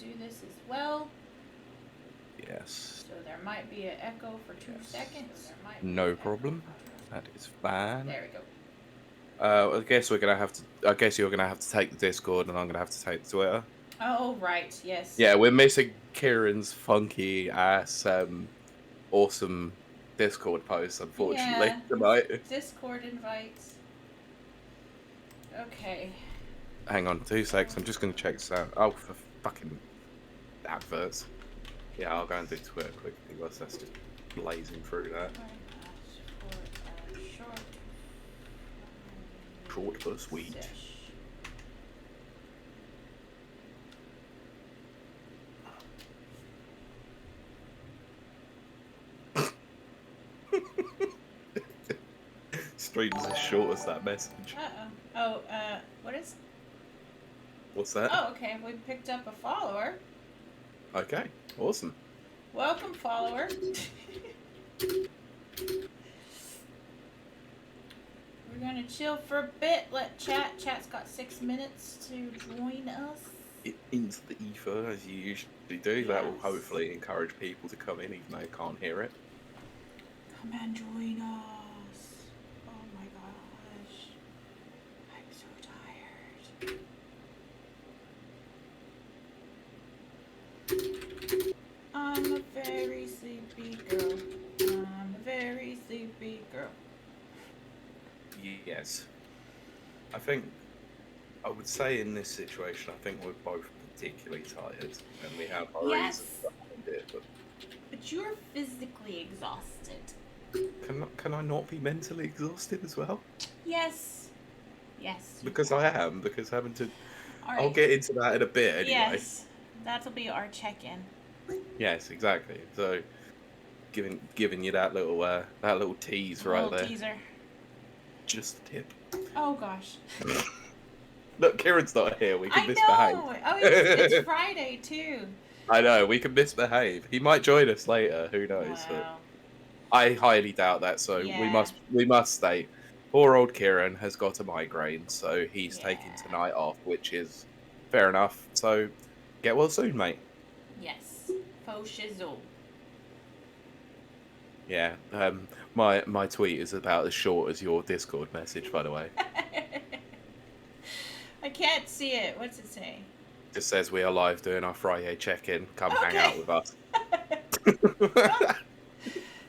do this as well. Yes. So there might be an echo for 2 seconds. There might be No problem. That is fine. There we go. I guess we're gonna have to. I guess you're gonna have to take the Discord, and I'm gonna have to take the Twitter. Oh, right. Yes. Yeah, we're missing Kieran's funky ass, awesome Discord post, unfortunately, Yeah. tonight. Discord invites. Okay. Hang on 2 seconds. I'm just gonna check this out. Oh, for fucking adverts. Yeah, I'll go and do Twitter quickly whilst that's just blazing through that. Short but sweet. Stream's as short as that message. Oh, what is? What's that? Oh, okay. We picked up a follower. Okay, awesome. Welcome, follower. We're gonna chill for a bit. Let chat. Chat's got 6 minutes to join us. Into the ether, as you usually do. Yes. That will hopefully encourage people to come in, even though they can't hear it. Come and join us. Oh my gosh. I'm so tired. I'm a very sleepy girl. I'm a very sleepy girl. Yes. I would say in this situation, I think we're both particularly tired, and we have our reasons behind it. But you're physically exhausted. Can I not be mentally exhausted as well? Yes. Yes. Because I am. Because having to. Right. I'll get into that in a bit anyway. Yes, that'll be our check-in. Yes, exactly. So, giving you that little tease right there. Teaser. Just a tip. Oh gosh. Look, Kieran's not here. We can misbehave. Oh, it's Friday too. I know. We can misbehave. He might join us later. Who knows? Wow. But I highly doubt that. So we must state, poor old Kieran has got a migraine, so he's taking tonight off, which is fair enough. So get well soon, mate. Yes. Faux shizzle. Yeah. My tweet is about as short as your Discord message, by the way. I can't see it. What's it say? Just says we are live doing our Fri-YAY check-in. Come hang out with us.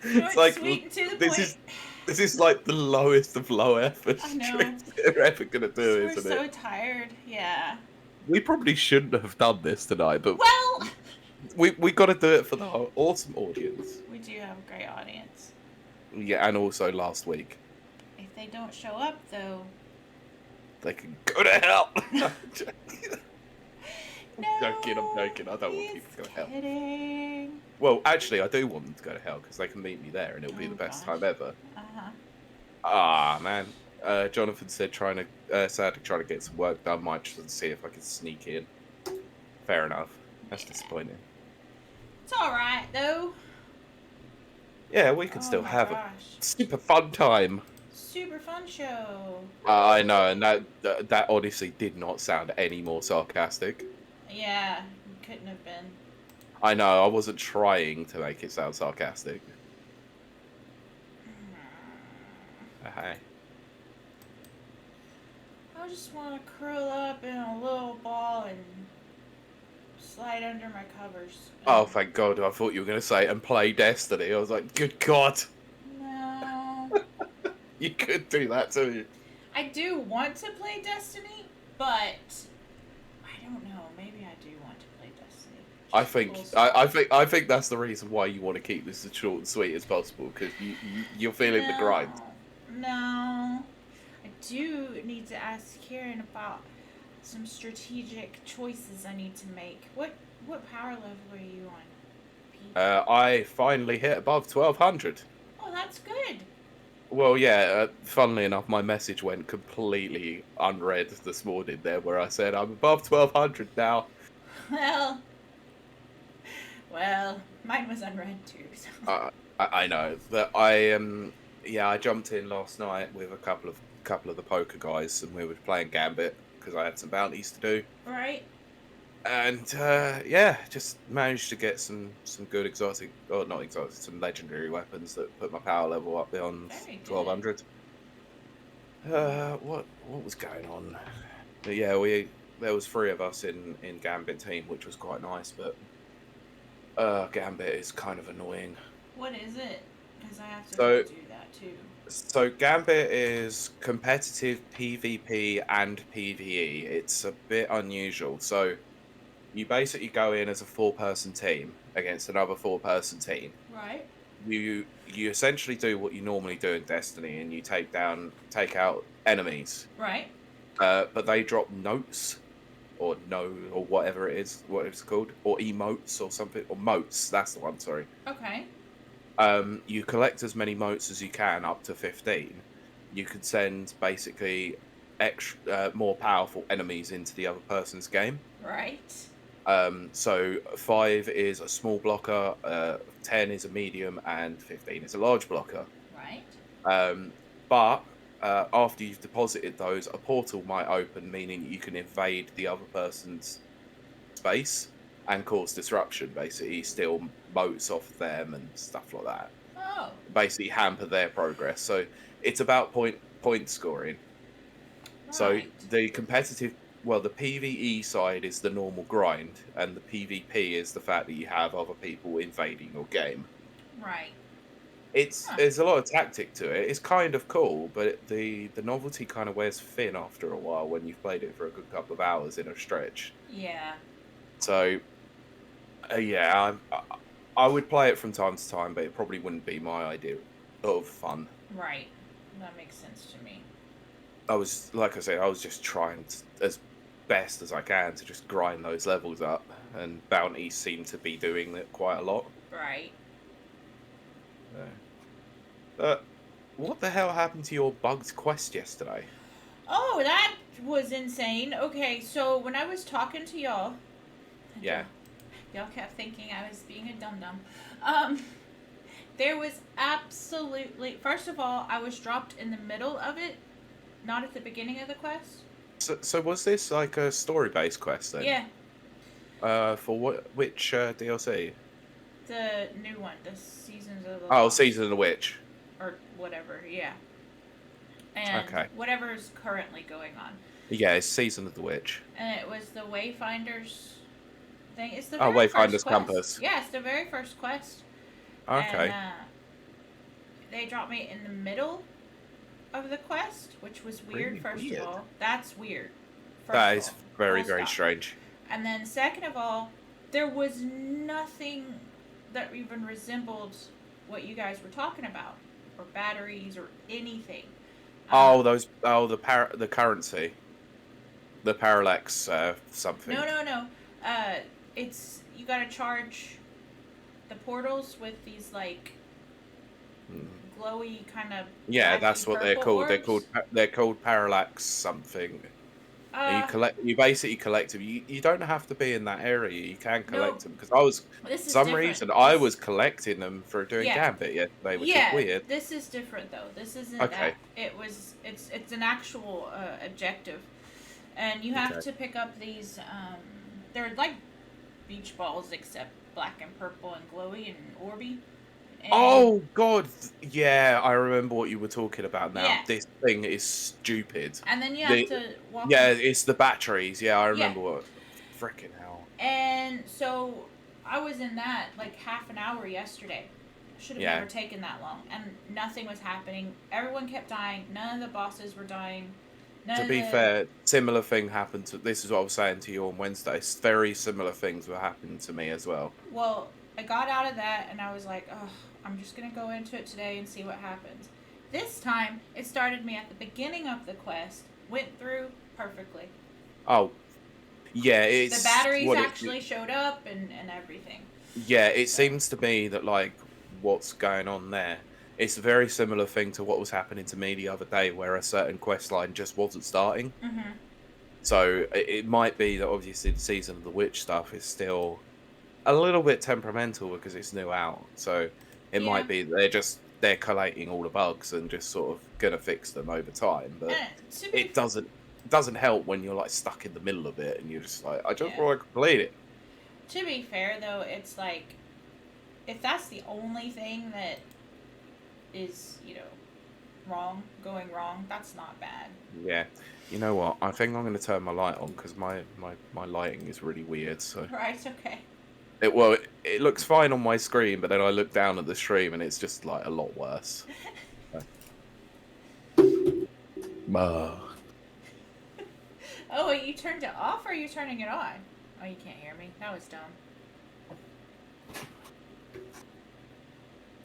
It's like this is like the lowest of low effort we're ever gonna do, isn't it? We're so tired. Yeah. We probably shouldn't have done this tonight, but well, we got to do it for the awesome audience. We do have a great audience. Yeah, and also last week. If they don't show up, though, they can go to hell. No, I'm joking. I don't want people to go to hell. Kidding. Well, actually, I do want them to go to hell because they can meet me there, and it'll be the best time ever. Ah, man. Jonathan said sadly trying to get some work done. Might just see if I can sneak in. Fair enough. That's disappointing. It's all right though. Yeah, we could still have a super fun time. Super fun show. I know, and that honestly did not sound any more sarcastic. Yeah, it couldn't have been. I know, I wasn't trying to make it sound sarcastic. Hey. I just want to curl up in a little ball and slide under my covers. Oh, thank God. I thought you were going to say, and play Destiny. I was like, good God. No. You could do that too. I do want to play Destiny, but I don't know. Maybe I do want to play Destiny. I think that's the reason why you want to keep this as short and sweet as possible, because you're feeling the grind. No. I do need to ask Kieran about some strategic choices I need to make. What power level are you on? I finally hit above 1200. Oh, that's good. Well, yeah, funnily enough, my message went completely unread this morning there, where I said I'm above 1200 now. Well, mine was unread too. So. I know, but I jumped in last night with a couple of the poker guys, and we were playing Gambit because I had some bounties to do. Right. And yeah, just managed to get some good exotic, or not exotic, some legendary weapons that put my power level up beyond Very good. 1200. Yeah. What was going on? But yeah, we there was three of us in Gambit team, which was quite nice. But Gambit is kind of annoying. What is it? Because I have to go So do that too. Gambit is competitive PvP and PvE. It's a bit unusual. So you basically go in as a four-person team against another four-person team. Right. You essentially do what you normally do in Destiny, and you take out enemies. Right. But they drop notes or no or whatever it is, what it's called, or emotes or something, or motes. That's the one. Sorry. Okay. You collect as many motes as you can, up to 15. You can send basically more powerful enemies into the other person's game. Right. So 5 is a small blocker, 10 is a medium, and 15 is a large blocker. Right. Um, but after you've deposited those, a portal might open, meaning you can invade the other person's space and cause disruption. Basically, steal motes off them and stuff like that. Oh. Basically, hamper their progress. So it's about point scoring. So Right. the competitive, well, the PvE side is the normal grind, and the PvP is the fact that you have other people invading your game. Right. It's Huh. there's a lot of tactic to it. It's kind of cool, but the novelty kind of wears thin after a while when you've played it for a good couple of hours in a stretch. Yeah. So yeah, I would play it from time to time, but it probably wouldn't be my idea of fun. Right. That makes sense to me. I was, like I said, I was just trying as best as I can to just grind those levels up, and bounties seem to be doing it quite a lot. Right. Yeah. But what the hell happened to your bugged quest yesterday? Oh, that was insane. Okay, so when I was talking to y'all, and Yeah. y'all kept thinking I was being a dum dum. Um, there was absolutely. First of all, I was dropped in the middle of it, not at the beginning of the quest. So was this like a story-based quest then? Yeah, For which DLC? the new one, the Seasons of the Oh, Lost, Season of the Witch. or whatever. Yeah, and Okay. whatever's currently going on. Yeah, it's Season of the Witch. And it was the Wayfinders thing. It's the Oh, very first Wayfinder's quest. Compass. Yeah, it's the very first quest. And Okay. they dropped me in the middle of the quest, which was weird, Really first of weird. all. That's weird, first That of is all. very, Full very stop. strange. And then, second of all, there was nothing that even resembled what you guys were talking about, or batteries, or anything. Oh, the currency. The parallax No, something. no, no. Uh, it's you gotta charge the portals with these like Mm. glowy kind of Yeah, blacky that's what they're purple called. orbs. They're called parallax something. And Uh, you basically collect them. You don't have to be in that area. You can no, collect them, because I was, this for is some different. reason, I This, was collecting them for doing yeah, Gambit yesterday, which is yeah. weird. This is different though. This isn't that. Okay. It's an actual objective, and you have Okay. to pick up these. They're like beach balls except black and purple and glowy and orby. And Oh God, yeah, I remember what you were talking about now. yeah, This thing is stupid. and then you have The to walk Yeah, them. it's the batteries. Yeah, I Yeah, remember what. Freaking hell. and so I was in that like half an hour yesterday. Should have never Yeah. taken that long, and nothing was happening. Everyone kept dying. None of the bosses were dying. To None of be the fair, similar thing happened to. This is what I was saying to you on Wednesday. Very similar things were happening to me as well. well, I got out of that, and I was like, oh, I'm just gonna go into it today and see what happens. This time, it started me at the beginning of the quest, went through perfectly. Oh, yeah, The it's batteries what it. actually showed up and everything. Yeah, it So, seems to me that like what's going on there. It's a very similar thing to what was happening to me the other day, where a certain quest line just wasn't starting. mm-hmm. So it might be that obviously the Season of the Witch stuff is still a little bit temperamental because it's new out. So it Yeah. might be that they're collating all the bugs and just sort of gonna fix them over time. But And to be it doesn't. doesn't help when you're like stuck in the middle of it and you're just like, I just Yeah. want to complete it. To be fair, though, it's like if that's the only thing that is, going wrong, that's not bad. Yeah. You know what? I think I'm going to turn my light on because my lighting is really weird. So Right, okay. it looks fine on my screen, but then I look down at the stream and it's just like a lot worse. Oh, wait, you turned it off or are you turning it on? Oh, you can't hear me. That was dumb.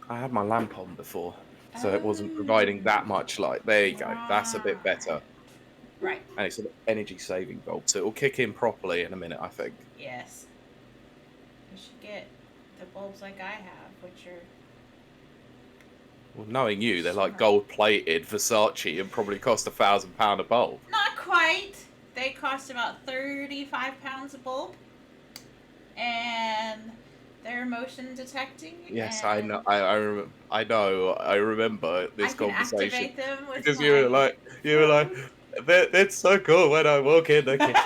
I had my lamp on before, so it wasn't providing that much light. There you go. That's a bit better. Right. And it's an energy saving bulb, so it will kick in properly in a minute, I think. Yes. You should get the bulbs like I have, which are... Well, knowing you, they're like gold-plated Versace and probably cost £1,000 a bulb. Not quite. They cost about £35 a bulb. And they're motion detecting. Yes, I know. I know. I remember this conversation activate them with because you were like, "It's so cool when I walk in the kitchen."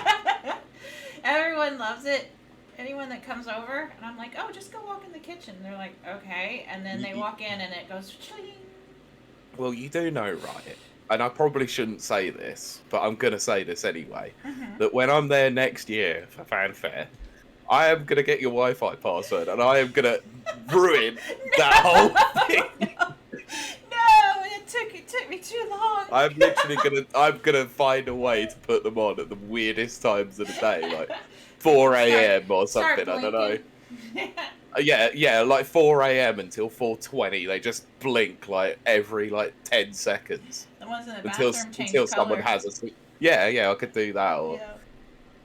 Everyone loves it. Anyone that comes over, and I'm like, "Oh, just go walk in the kitchen." They're like, "Okay," and then they walk in, and it goes. Chling. Well, you do know, right? And I probably shouldn't say this, but I'm gonna say this anyway. That when I'm there next year for fanfare, I am gonna get your Wi-Fi password, and I am gonna ruin that whole thing. No, it took me too long. I'm gonna find a way to put them on at the weirdest times of the day, like 4 a.m. or something. I don't know. Yeah, like 4 a.m. until 4:20. They just blink like every 10 seconds. The ones in the bathroom until someone color. has a. Yeah, I could do that. Or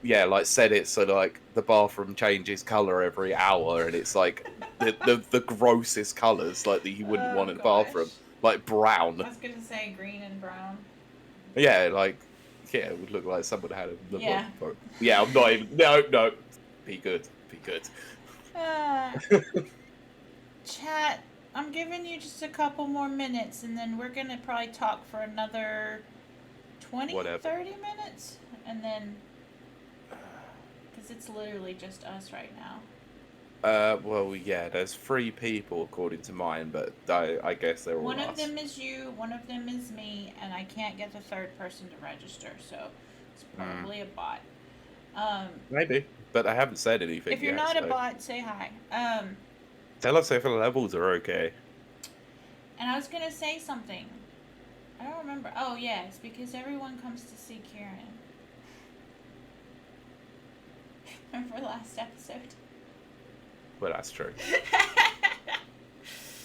yeah, like set it so like the bathroom changes color every hour, and it's like the grossest colors like that you wouldn't want in the bathroom, like brown. I was gonna say green and brown. Yeah, it would look like someone had a. Yeah. Yeah, I'm not even. No. Be good. Chat, I'm giving you just a couple more minutes, and then we're gonna probably talk for another 20, 30 minutes, and then because it's literally just us right now. Well, yeah, there's 3 people according to mine, but I guess they're all One us. of them is you, one of them is me, and I can't get the third person to register, so it's probably a bot. Maybe, but I haven't said anything yet. If you're not a bot, say hi. Tell us if the levels are okay. And I was gonna say something. I don't remember. Oh, yeah, it's because everyone comes to see Kieran. Remember last episode? Well, that's true.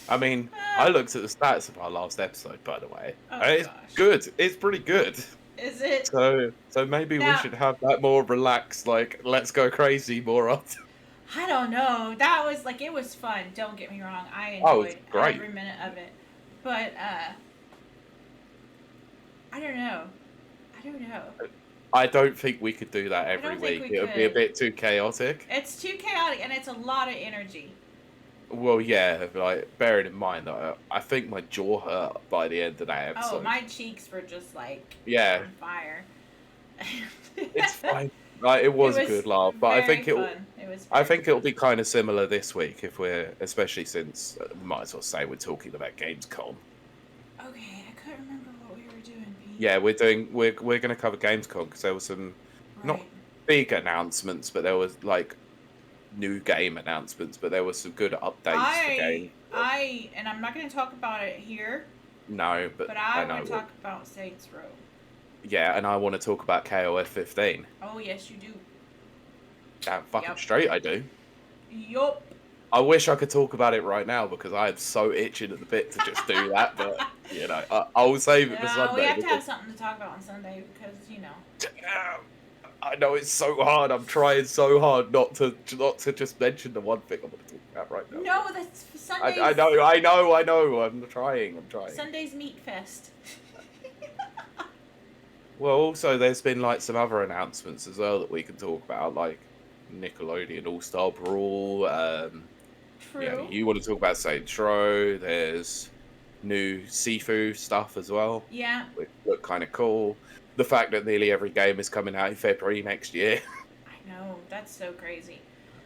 I mean, I looked at the stats of our last episode, by the way. It's good. It's pretty good. Is it? So maybe we should have that more relaxed, let's go crazy more often. I don't know. That was it was fun. Don't get me wrong. I enjoyed every minute of it. But I don't know. I don't think we could do that every week. It would be a bit too chaotic. It's too chaotic, and it's a lot of energy. Well, yeah, bearing in mind that I think my jaw hurt by the end of that episode. Oh, my cheeks were just on fire. It's fine. It was a good laugh, but I think it'll be kind of similar this week especially since might as well say we're talking about Gamescom. Okay, I couldn't remember what we were doing, Pete. Yeah, we're going to cover Gamescom because there was some not big announcements, but there was new game announcements, but there were some good updates for game. And I'm not going to talk about it here. No, but I want to talk about Saints Row. Yeah, and I want to talk about KOF 15. Oh, yes, you do. Damn fucking straight I do. Yup. I wish I could talk about it right now because I am so itching at the bit to just do that, but, I'll save it for Sunday. We have to have something to talk about on Sunday because, I know it's so hard. I'm trying so hard not to just mention the one thing I'm going to talk about right now. No, that's Sunday. I know. I'm trying. Sunday's Meat Fest. Well, also, there's been some other announcements as well that we can talk about, like Nickelodeon All-Star Brawl. True. You want to talk about Saints Row. There's new Sifu stuff as well. Yeah. Which look kind of cool. The fact that nearly every game is coming out in February next year. I know, that's so crazy.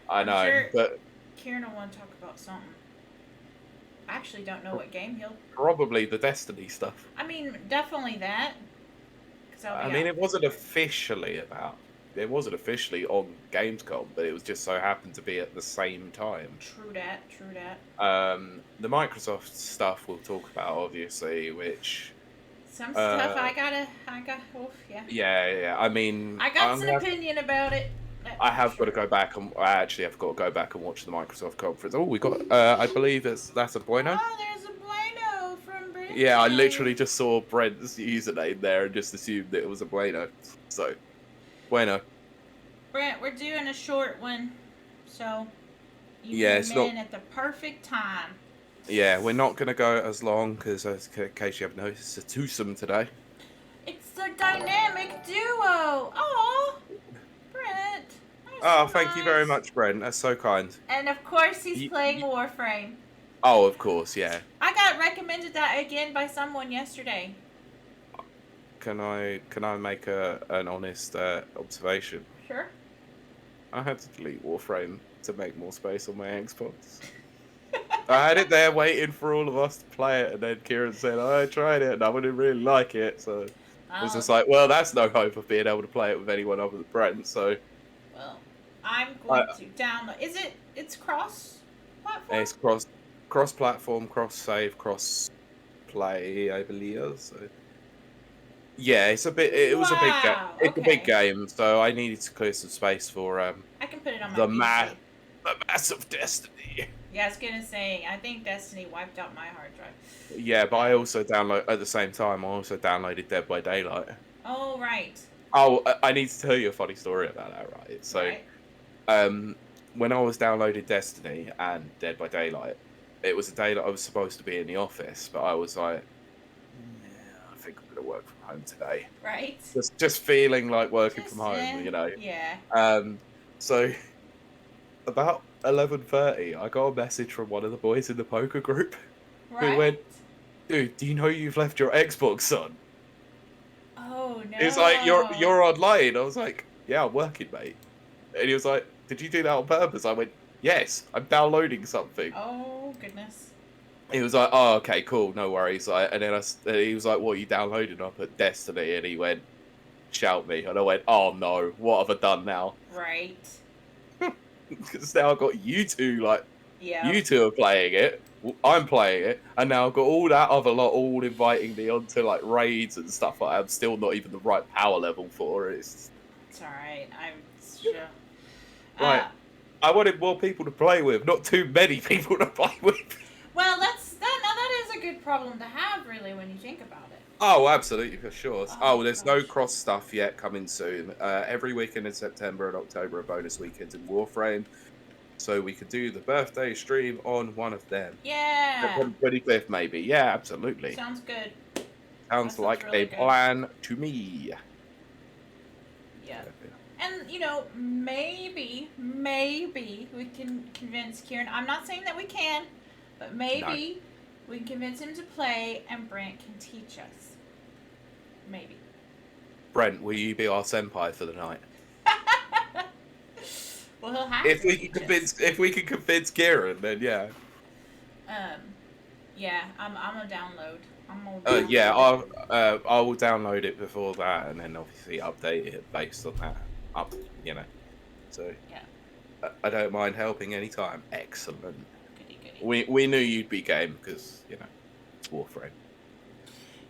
I I'm know, sure but Kieran will want to talk about something. I actually don't know what game he'll... probably the Destiny stuff. I mean, definitely that. I mean, it wasn't officially on Gamescom, but it was just so happened to be at the same time. True that, true that. The Microsoft stuff we'll talk about, obviously, which... Some stuff oof, yeah. Yeah. I mean... I got an opinion about it. I have got to go back and... I actually have got to go back and watch the Microsoft conference. Oh, we got... I believe that's a bueno. Oh, there's a bueno from Brent. Yeah, I literally just saw Brent's username there and just assumed that it was a bueno. So, bueno. Brent, we're doing a short one, so you it's came in at the perfect time. Yeah, we're not going to go as long because, in case you haven't noticed, it's a twosome today. It's the dynamic duo. Oh, Brent. Oh, thank you very much, Brent. That's so kind. And of course, he's playing Warframe. Oh, of course, yeah. I got recommended that again by someone yesterday. Can I make an honest observation? Sure. I had to delete Warframe to make more space on my Xbox. I had it there waiting for all of us to play it, and then Kieran said, I tried it, and I didn't really like it, so... It was just like, well, that's no hope of being able to play it with anyone other than Brent, so... Well, I'm going to download... It's cross-platform? It's cross-platform, cross-save, cross-play, I believe, so... Yeah, it's a bit... It was a big game. It's a big game, so I needed to clear some space for, I can put it on my PC. The massive Destiny. Yeah, I was gonna say, I think Destiny wiped out my hard drive. Yeah, but I also at the same time, I also downloaded Dead by Daylight. Oh, right. Oh, I need to tell you a funny story about that, right? So, when I was downloading Destiny and Dead by Daylight, it was a day that I was supposed to be in the office, but I was like, yeah, I think I'm going to work from home today. Right. Just feeling like working from home, you know? Yeah. So, about 11:30, I got a message from one of the boys in the poker group who went, dude, do you know you've left your Xbox on? Oh, no. It's like, you're online. I was like, yeah, I'm working, mate. And he was like, did you do that on purpose? I went, yes, I'm downloading something. Oh, goodness. He was like, oh, okay, cool, no worries. And then he was like, what are you downloading? I put Destiny, and he went, shout me. And I went, oh no, what have I done now? Right. Because now I've got you two, you two are playing it, I'm playing it, and now I've got all that other lot all inviting me onto, raids and stuff like that. I'm still not even the right power level for it. It's alright, I'm sure. I wanted more people to play with, not too many people to play with. Well, that is a good problem to have, really, when you think about it. Oh, absolutely, for sure. There's no cross stuff yet coming soon. Every weekend in September and October are bonus weekends in Warframe. So we could do the birthday stream on one of them. Yeah. 25th, maybe. Yeah, absolutely. Sounds good. Sounds like really a plan to me. Yeah. And, maybe we can convince Kieran. I'm not saying that we can, but maybe we can convince him to play and Brent can teach us. Maybe. Brent, will you be our senpai for the night? Well, he'll have to. If we can convince Kieran, then yeah. Yeah, I'm gonna download. I will download it before that, and then obviously update it based on that. So yeah. I don't mind helping anytime. Excellent. Goody. We knew you'd be game because it's Warframe.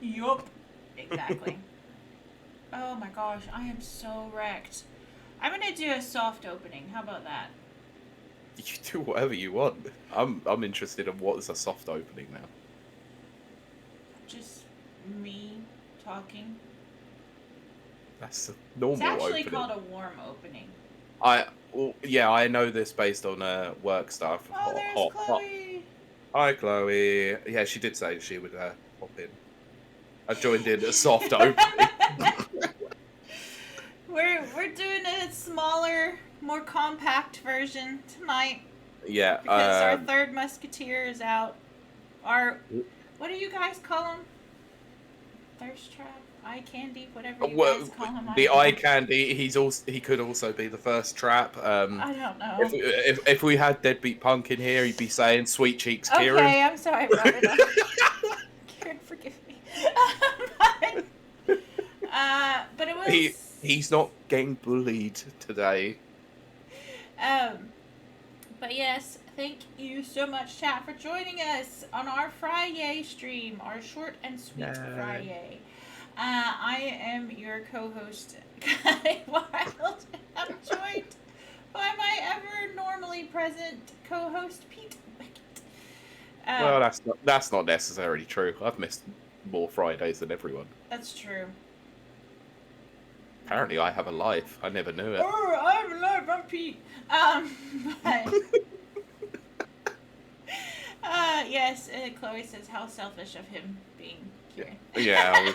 Yup. Exactly. Oh my gosh, I am so wrecked. I'm gonna do a soft opening. How about that? You do whatever you want. I'm interested in what is a soft opening now. Just me talking. That's a normal opening. It's actually called a warm opening. I know this based on work stuff. Oh, there's Chloe. Hi, Chloe. Yeah, she did say she would pop in. I joined in a soft opening. We're doing a smaller, more compact version tonight. Yeah. Because our third Musketeer is out. What do you guys call them? Thirst trap, eye candy, whatever you Well, guys call him. I the don't eye know. candy. He could also be the first trap. I don't know. If we had Deadbeat Punk in here, he'd be saying "Sweet Cheeks, Kieran." Okay, I'm sorry, rub it off. Kieran, forgive me. But it was. He's not getting bullied today. But yes, thank you so much, chat, for joining us on our Fri-YAY stream, our short and sweet Fri-YAY. I am your co-host, Guy Wild, and I'm joined by my ever normally present co-host, Pete Beckett. Well, that's not necessarily true. I've missed more Fridays than everyone. That's true. Apparently, I have a life. I never knew it. Oh, I have a life. I'm Pete. But yes, Chloe says how selfish of him being Kieran. Yeah.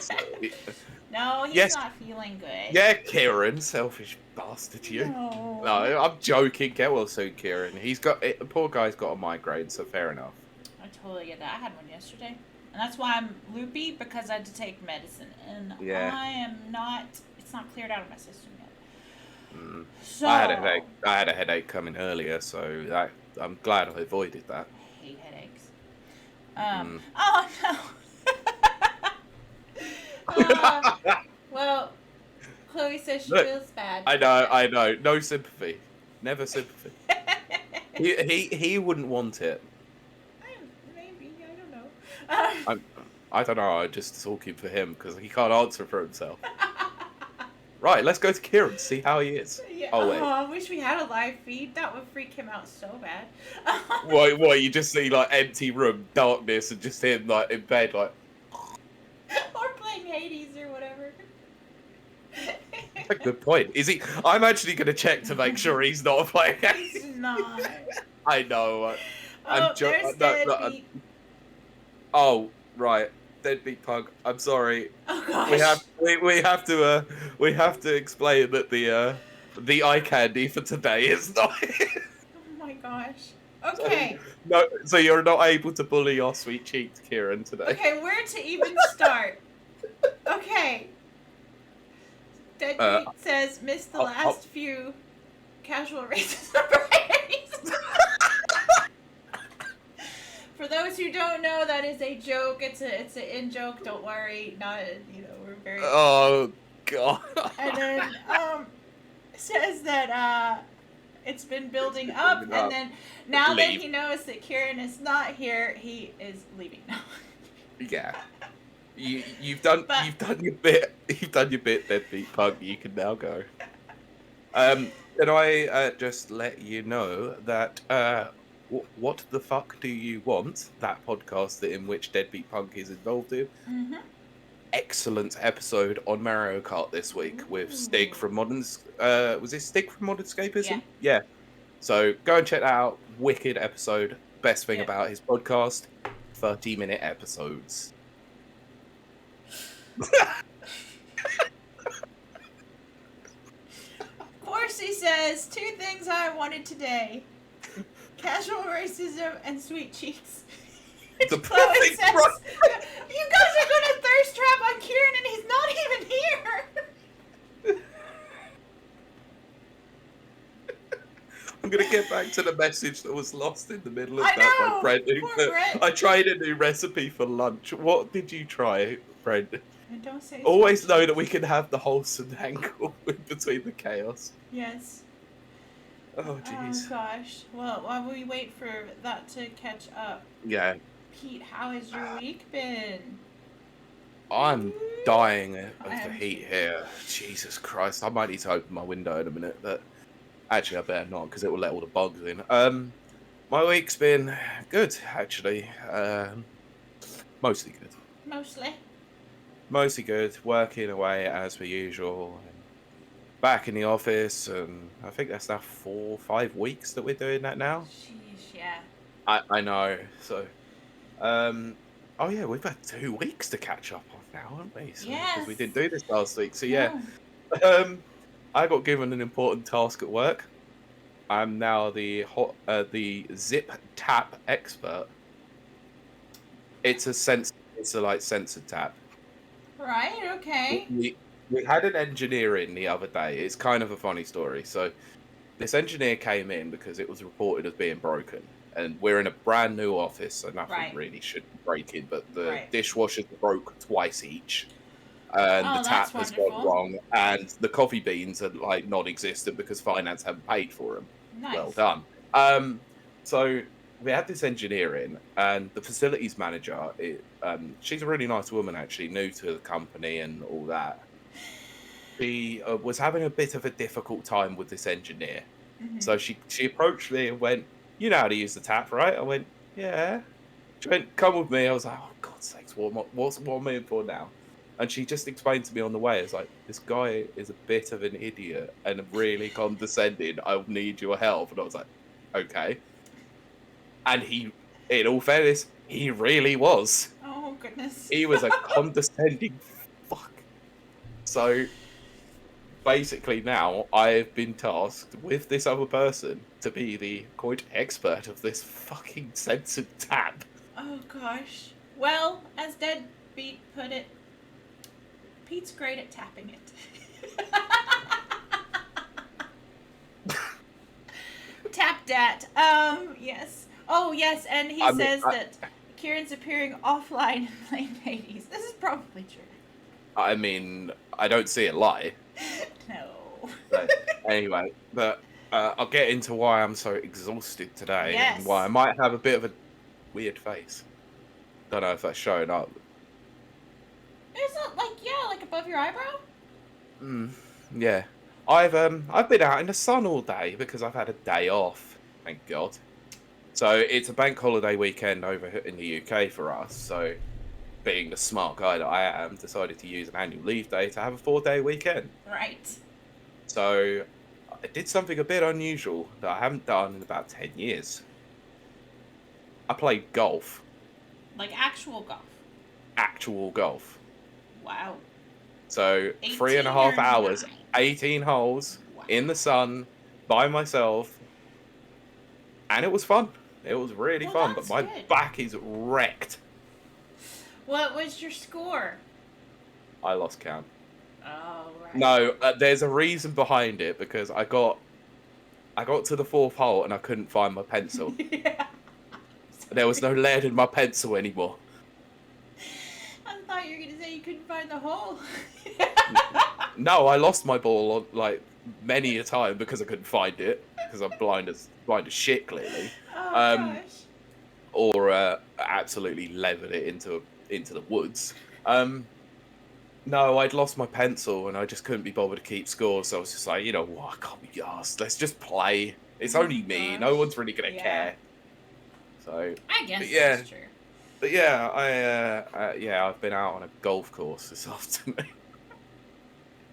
No, he's not feeling good. Yeah, Kieran, selfish bastard, you. No, I'm joking. Get well soon, Kieran. The poor guy's got a migraine, so fair enough. I totally get that. I had one yesterday, and that's why I'm loopy, because I had to take medicine, and I am not. It's not cleared out of my system yet. So I had a headache coming earlier, so I'm glad I avoided that. I hate headaches. Oh no. Well, Chloe says she feels bad. I know. No sympathy. Never sympathy. he wouldn't want it. Maybe, I don't know. I don't know. I'm just talking for him because he can't answer for himself. Right, let's go to Kieran, see how he is. Yeah. Oh, I wish we had a live feed. That would freak him out so bad. What, you just see, like, empty room, darkness, and just him, like, in bed, like... Or playing Hades or whatever. That's a good point. Is he... I'm actually going to check to make sure he's not playing Hades. He's not. I know. There's Deadbeat. Oh, right. Deadbeat Punk. I'm sorry. Oh gosh. We have to explain that the eye candy for today is not. Oh my gosh. Okay. So you're not able to bully your sweet cheeks, Kieran, today. Okay, where to even start? Okay. Deadbeat says missed the last few casual races and varieties. For those who don't know, that is a joke. It's an in joke. Don't worry. Not we're very. Oh God. And then says that it's been building up, and then now that he knows that Kieran is not here, he is leaving now. Yeah. You've done your bit. You've done your bit, Deadbeat Punk. You can now go. Can I just let you know that What the Fuck Do You Want? That podcast in which Deadbeat Punk is involved in. Mm-hmm. Excellent episode on Mario Kart this week with Stig from Modern. Was it Stig from Modern Escapism? Yeah. So go and check that out. Wicked episode. Best thing about his podcast: 30-minute episodes. Corsi says 2 things I wanted today. Casual racism and sweet cheeks. The Chloe says, you guys are going to thirst trap on Kieran and he's not even here. I'm going to get back to the message that was lost in the middle of that, my friend. Brett. I tried a new recipe for lunch. What did you try, friend? Don't say Always know that we can have the wholesome angle in between the chaos. Yes. Oh, jeez. Oh, gosh. Well, while we wait for that to catch up. Yeah. Pete, how has your week been? I'm dying of the heat here. Jesus Christ. I might need to open my window in a minute, but actually I better not because it will let all the bugs in. My week's been good, actually. Mostly good. Mostly good. Working away as per usual. Back in the office, and I think that's now 4 or 5 weeks that we're doing that now. Sheesh, yeah. I know. So, oh yeah, we've had 2 weeks to catch up on now, haven't we? So, because we didn't do this last week. So yeah, I got given an important task at work. I'm now the zip tap expert. It's a sense. It's a like censored tap. Right. Okay. We had an engineer in the other day. It's kind of a funny story. So this engineer came in because it was reported as being broken, and we're in a brand new office, so nothing Right. really should be breaking. But the Right. dishwashers broke twice each, and the Oh, that's tap has gone wonderful. wrong, and the coffee beans are like non-existent because finance haven't paid for them. Well Nice. done. So we had this engineer in, and the facilities manager. She's a really nice woman, actually, new to the company and all that. She was having a bit of a difficult time with this engineer, Mhm. so she approached me and went, "You know how to use the tap, right?" I went, "Yeah." She went, "Come with me." I was like, "Oh, God's sakes, what am I in for now?" And she just explained to me on the way, it's like, "This guy is a bit of an idiot and really condescending. I'll need your help." And I was like, "Okay." And in all fairness, he really was. Oh goodness. He was a condescending fuck. So basically now I've been tasked with this other person to be the quote expert of this fucking censored tab. Oh gosh. Well, as Deadbeat put it, Pete's great at tapping it. Tap dat. Yes. Oh yes, and he I mean, says that Kieran's appearing offline in late 80s. This is probably true. I don't see it lie. No. So anyway, but I'll get into why I'm so exhausted today and why I Yes. might have a bit of a weird face. Don't know if that's showing up. Is it like, yeah, like above your eyebrow? Mm, yeah, I've been out in the sun all day because I've had a day off. Thank God. So it's a bank holiday weekend over in the UK for us. So being the smart guy that I am, decided to use an annual leave day to have a 4-day weekend. Right. So I did something a bit unusual that I haven't done in about 10 years. I played golf, Like actual golf. actual golf. Wow. So 18 or 3.5 hours, 9? 18 holes Wow. in the sun by myself. And it was fun. It was really Well, fun, but that's my good. back is wrecked. What was your score? I lost count. Oh, right. No, there's a reason behind it because I got to the fourth hole and I couldn't find my pencil. Yeah. There was no lead in my pencil anymore. I thought you were going to say you couldn't find the hole. No, I lost my ball on like many a time because I couldn't find it because I'm blind as shit clearly. Oh, Um, gosh. or absolutely levered it into the woods. No, I'd lost my pencil and I just couldn't be bothered to keep score. So I was just like, you know what, I can't be asked. Let's just play. It's Oh, only me. No gosh. one's really gonna Yeah. care. So, I guess but yeah, that's true. but yeah, I've been out on a golf course this afternoon,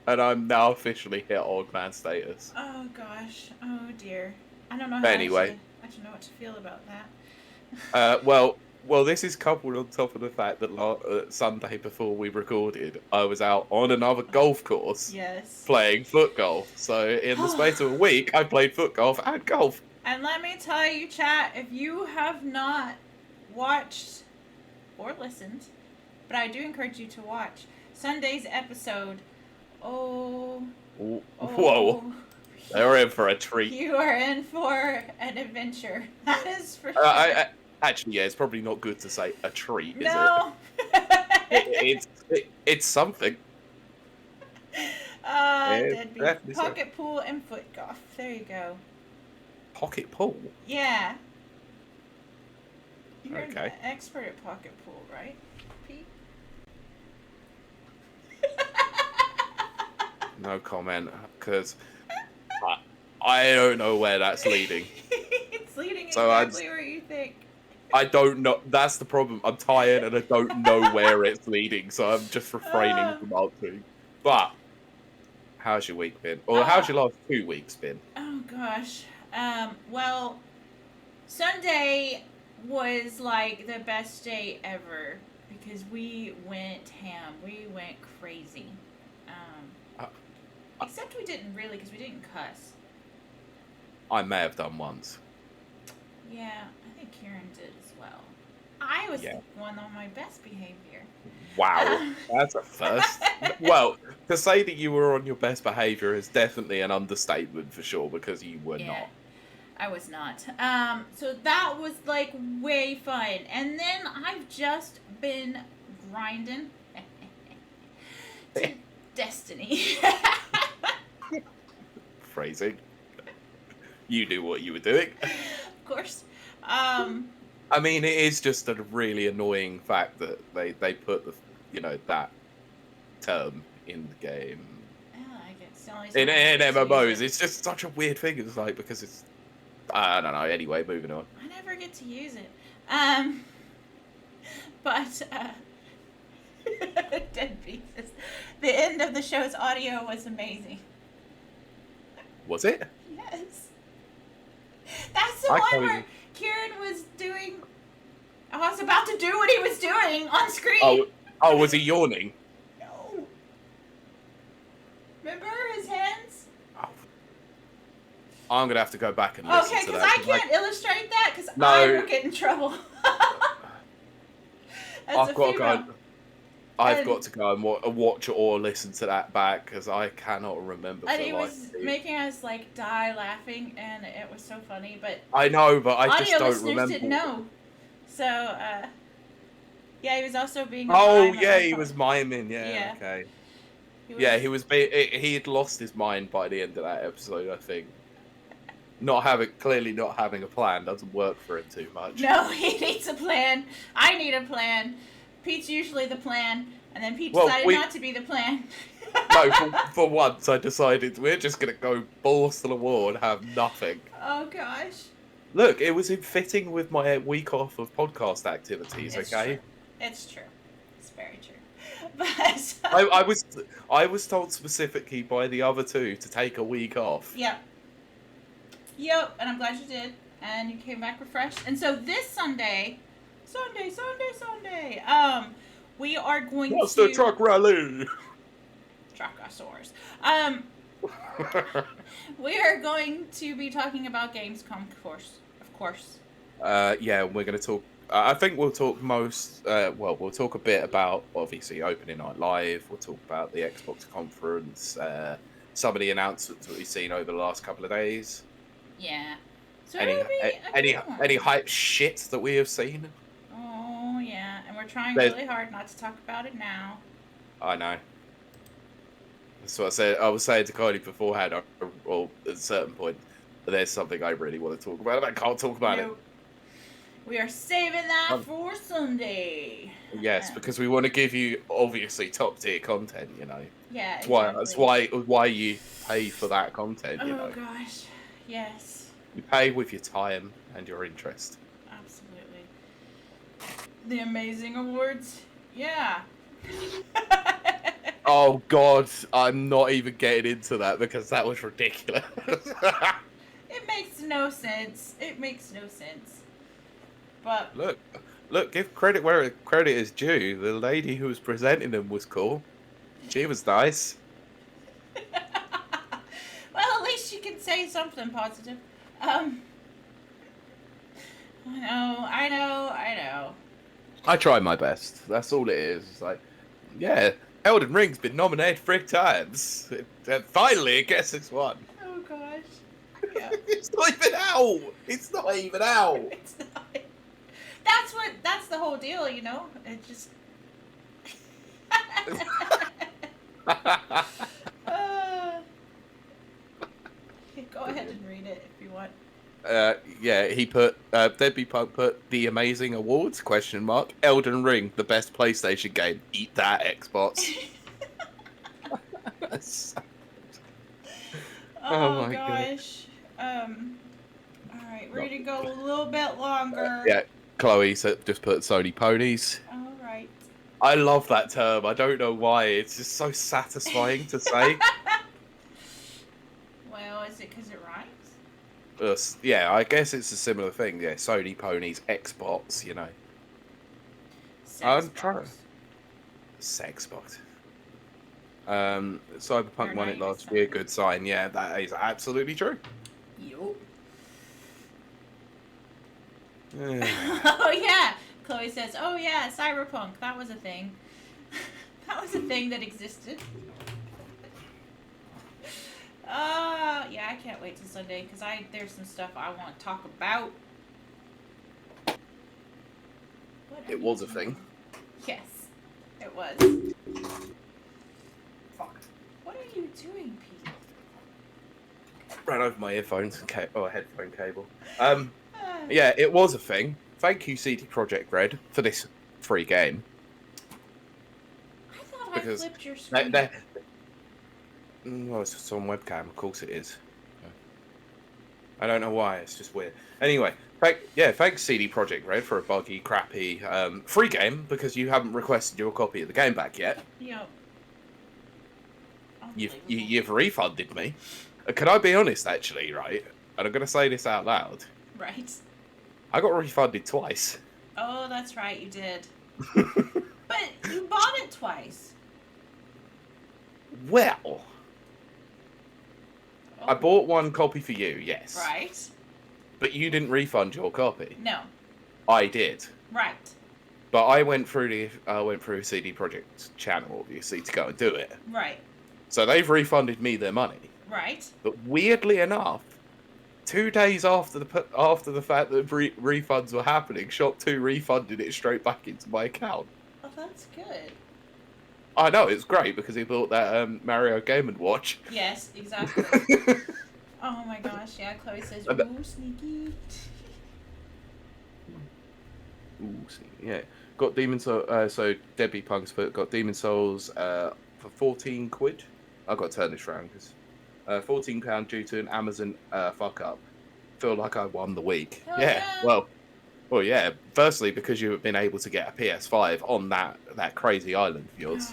and I'm now officially hit old man status. Oh, gosh. Oh, dear. I don't know how But anyway, I don't know what to feel about that. well, this is coupled on top of the fact that Sunday before we recorded, I was out on another golf course Yes. playing foot golf. So in the space of a week, I played foot golf and golf. And let me tell you, chat, if you have not watched or listened, but I do encourage you to watch Sunday's episode. Oh, Whoa, they're in for a treat. You are in for an adventure. That is for sure. Actually, yeah, it's probably not good to say a treat, is No. it's something. Deadbeat. Pocket pool and foot golf. There you go. Pocket pool? Yeah. You're Okay. an expert at pocket pool, right, Pete? No comment, because I don't know where that's leading. It's leading So exactly where you think. I don't know. That's the problem. I'm tired and I don't know where it's leading, so I'm just refraining from answering. But how's your week been? Or how's your last 2 weeks been? Oh gosh. Well, Sunday was like the best day ever because we went ham. We went crazy. Except we didn't really because we didn't cuss. I may have done once. Yeah, I think Kieran did as well. I was Yeah. the one on my best behavior. Wow, that's a first. Well, to say that you were on your best behavior is definitely an understatement for sure, because you were not. I was not. So that was like way fun. And then I've just been grinding to Destiny. Phrasing. You knew what you were doing. Of course. I mean, it is just a really annoying fact that they put that term in the game. I guess the only In time MMOs, it's just such a weird thing. It's like, because it's, I don't know. Anyway, moving on. I never get to use it. But Dead Pieces. The end of the show's audio was amazing. Was it? Yes. That's the one where Kieran was doing. I was about to do what he was doing on screen. Oh, was he yawning? No. Remember his hands? Oh. I'm gonna have to go back and listen to that. Okay, because I can't illustrate that because No. I will get in trouble. I've got to go and watch or listen to that back, because I cannot remember. And he was making us like die laughing, and it was so funny. But I know, but I just don't listeners remember. Didn't know. So yeah, he was also being. He was miming. Yeah. Okay. He had lost his mind by the end of that episode, I think. Clearly not having a plan doesn't work for him too much. No, he needs a plan. I need a plan. Pete's usually the plan, and then Pete decided not to be the plan. No, for once I decided we're just going to go balls to the wall and have nothing. Oh, gosh. Look, it was in fitting with my week off of podcast activities, okay? True. It's true. It's very true. But I was told specifically by the other two to take a week off. Yep, and I'm glad you did. And you came back refreshed. And so this Sunday, we are going What's the truck rally? Truckosaurs. We are going to be talking about Gamescom, of course. Yeah, we're going to talk. I think we'll talk we'll talk a bit about, obviously, Opening Night Live. We'll talk about the Xbox conference, some of the announcements that we've seen over the last couple of days. Yeah. So any hype shit that we have seen? Oh, yeah. And we're trying really hard not to talk about it now. I know. That's what I said. I was saying to Kylie beforehand, or at a certain point, there's something I really want to talk about, and I can't talk about it. We are saving that for Sunday. Yes, because we want to give you, obviously, top tier content, Yeah, That's why you pay for that content, Oh, gosh. Yes. You pay with your time and your interest. Absolutely. The amazing awards. Yeah. Oh, God. I'm not even getting into that, because that was ridiculous. It makes no sense. But Look, give credit where credit is due. The lady who was presenting them was cool. She was nice. Well, at least you can say something positive. I know. I try my best. That's all it is. It's like, yeah, Elden Ring's been nominated 3 times. Finally, it gets this one. Oh, gosh. Yeah. It's not even out. It's not. That's the whole deal, It just... Go ahead and read it if you want. Yeah, he put, Deadbeat Punk put the amazing awards, ? Elden Ring, the best PlayStation game. Eat that, Xbox. Oh my gosh. Alright, we're gonna go a little bit longer. Yeah, Chloe just put Sony ponies. Alright. I love that term. I don't know why. It's just so satisfying to say. Well, is it because it rhymes? Yeah, I guess it's a similar thing. Yeah, Sony ponies, Xbox, I'm trying. Sexbox. Cyberpunk won it last year. Good sign. Yeah, that is absolutely true. Yup. Oh yeah, Chloe says, "Oh yeah, cyberpunk. That was a thing. That was a thing that existed." Yeah, I can't wait till Sunday because there's some stuff I want to talk about. It was a thing. Yes, it was. Fuck. What are you doing, Pete? Ran over my earphones and headphone cable. Yeah, it was a thing. Thank you, CD Projekt Red, for this free game. I thought I flipped your screen. Well, it's on webcam. Of course it is. I don't know why. It's just weird. Anyway, thanks CD Projekt Red for a buggy, crappy free game because you haven't requested your copy of the game back yet. Yep. You've refunded me. Can I be honest, actually, right? And I'm going to say this out loud. Right. I got refunded twice. Oh, that's right, you did. But you bought it twice. Well, I bought one copy for you, yes. Right. But you didn't refund your copy. No. I did. Right. But I went through CD Projekt's channel, obviously, to go and do it. Right. So they've refunded me their money. Right. But weirdly enough, 2 days after the fact that refunds were happening, Shop 2 refunded it straight back into my account. Oh, that's good. I know, it's great because he bought that Mario Game & Watch. Yes, exactly. Oh my gosh, yeah, Chloe says, ooh, sneaky. Ooh, yeah. Got Demon Souls, so Debbie Punk's got Demon Souls for 14 quid. I've got to turn this round because £14 due to an Amazon fuck up. Feel like I won the week. Hell Yeah, yeah. well, yeah. Firstly, because you've been able to get a PS5 on that crazy island of yours.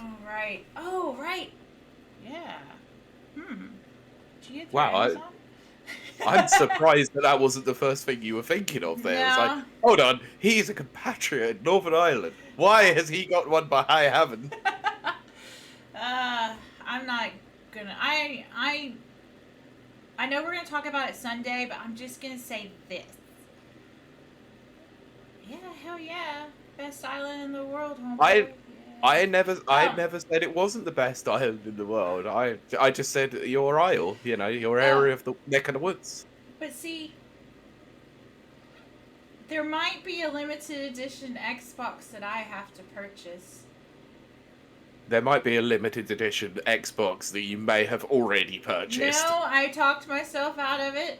Oh, right. Yeah. Did you get Wow, Amazon? I'm surprised that wasn't the first thing you were thinking of there. No. It's like, hold on, he's a compatriot in Northern Ireland. Why has he got one but I haven't? I'm not gonna. I know we're gonna talk about it Sunday, but I'm just gonna say this. Yeah, hell yeah, best island in the world, homeboy. I never said it wasn't the best island in the world. I just said your isle, your area of the neck of the woods. But see, there might be a limited edition Xbox that I have to purchase. There might be a limited edition Xbox that you may have already purchased. No, I talked myself out of it.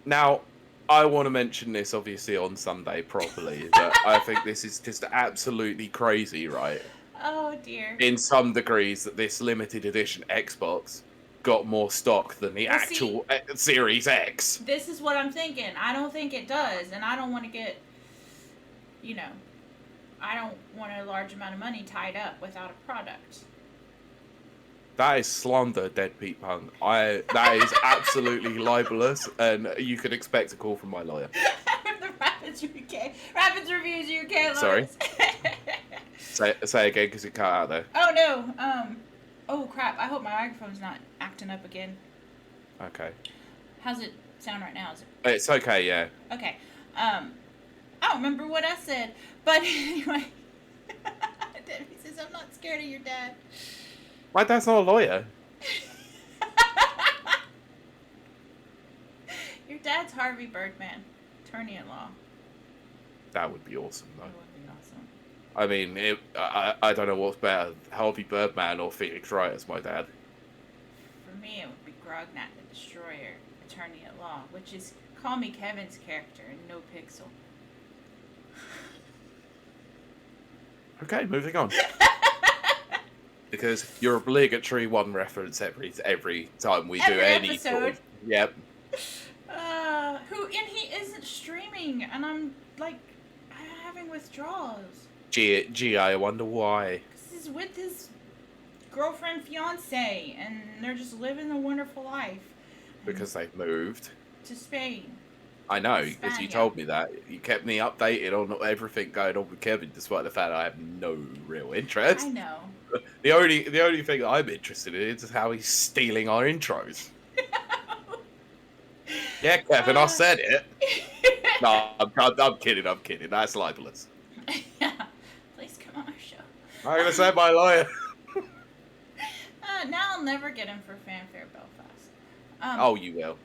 Now, I want to mention this obviously on Sunday properly, but I think this is just absolutely crazy, right? Oh dear. In some degrees, that this limited edition Xbox got more stock than the actual Series X. This is what I'm thinking. I don't think it does, and I don't want to get, I don't want a large amount of money tied up without a product. That is slander, Dead Pete Punk. That is absolutely libelous, and you could expect a call from my lawyer. The Rapids Reviews UK Sorry. Say again, because it cut out there. Oh no. Oh crap! I hope my microphone's not acting up again. Okay. How's it sound right now? It's okay, yeah. Okay. I don't remember what I said, but anyway. Debbie says I'm not scared of your dad. My dad's not a lawyer. Your dad's Harvey Birdman, attorney-at-law. That would be awesome, though. That would be awesome. I mean, I don't know what's better, Harvey Birdman or Phoenix Wright as my dad. For me, it would be Grognat the Destroyer, attorney-at-law, which is Call Me Kevin's character in No Pixel. Okay, moving on. Because your obligatory one reference every time we do any episode. sort of, yep. And he isn't streaming, and I'm having withdrawals. Gee, I wonder why. Because he's with his girlfriend, fiance, and they're just living a wonderful life. Because they've moved to Spain. I know, because you told me that. You kept me updated on everything going on with Kevin, despite the fact I have no real interest. I know. The only thing that I'm interested in is how he's stealing our intros. Yeah, Kevin, I said it. No, I'm kidding. I'm kidding. That's libelous. Yeah. Please come on our show. I'm gonna say my lawyer. Now I'll never get him for Fanfare Belfast. Oh, you will.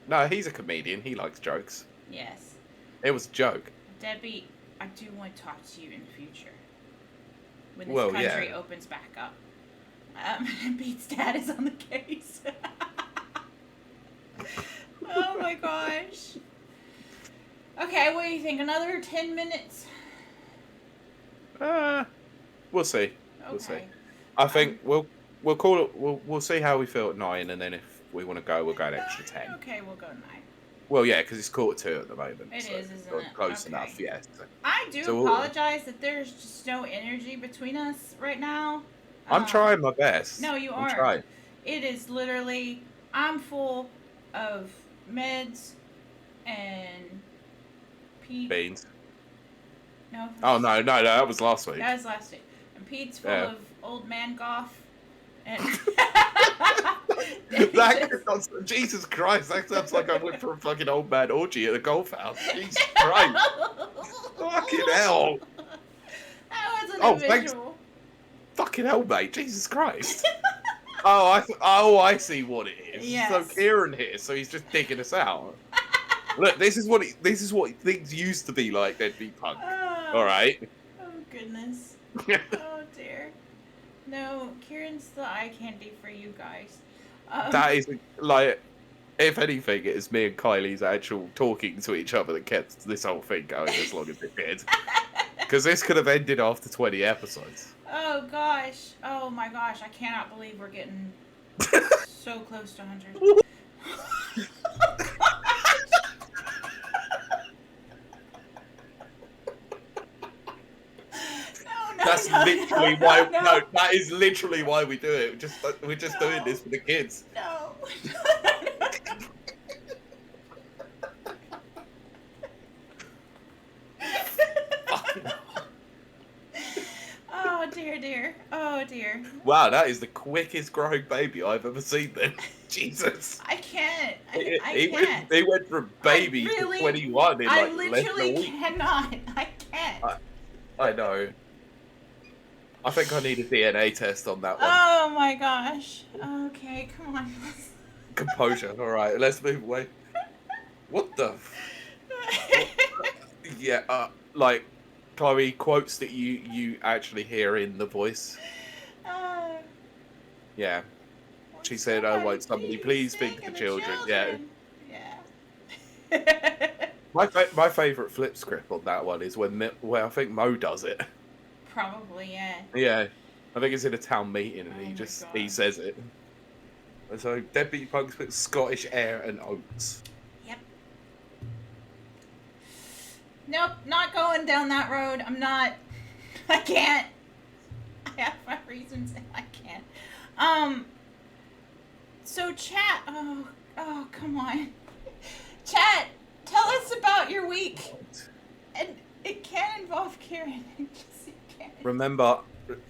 No, he's a comedian. He likes jokes. Yes. It was a joke. Debbie, I do want to talk to you in the future. When this country opens back up. Pete's dad is on the case. Oh my gosh. Okay, what do you think? Another 10 minutes? We'll see. Okay. We'll see. I think we'll call it. We'll see how we feel at 9, and then if we want to go, we'll go an extra 10. Okay, we'll go 9. Well, yeah, because it's 1:45 at the moment. It so is, isn't it? Close enough, yeah. I do apologize that there's just no energy between us right now. I'm trying my best. No, you aren't. Trying. It is literally, I'm full of meds and beans. No. Oh, no, that was last week. That was last week. And Pete's full of old man golf. And Jesus Christ, that sounds like I went for a fucking old man orgy at a golf house. Jesus Christ. Fucking hell. That was an visual. Fucking hell, mate. Jesus Christ. I see what it is. Yes. So Kieran here, so he's just digging us out. Look, this is what things used to be like, deadbeat punk. All right. Oh goodness. Oh dear. No, Kieran's the eye candy for you guys. That is like, if anything, it is me and Kylie's actual talking to each other that kept this whole thing going as long as it did. Because this could have ended after 20 episodes. Oh gosh. Oh my gosh. I cannot believe we're getting so close to 100. That's literally why. No, that is literally why we do it. We're just doing this for the kids. No. Oh dear. Oh dear. Wow, that is the quickest growing baby I've ever seen. Then, Jesus. I can't. He went from baby to 21 in like less than a week. Cannot. I can't. I know. I think I need a DNA test on that one. Oh my gosh. Okay, come on. Composure. All right, let's move away. What the? Yeah, like Chloe quotes that you actually hear in the voice. Yeah. She said, "Oh, won't somebody please think of the children?" Yeah. My favorite flip script on that one is when I think Mo does it. Probably, yeah. Yeah, I think it's in a town meeting and he says it. So deadbeat punks with Scottish air and oats. Yep. Nope, not going down that road. I'm not. I can't. I have my reasons and I can't. So chat. Oh, come on. Chat. Tell us about your week. And it can involve Kieran. Remember,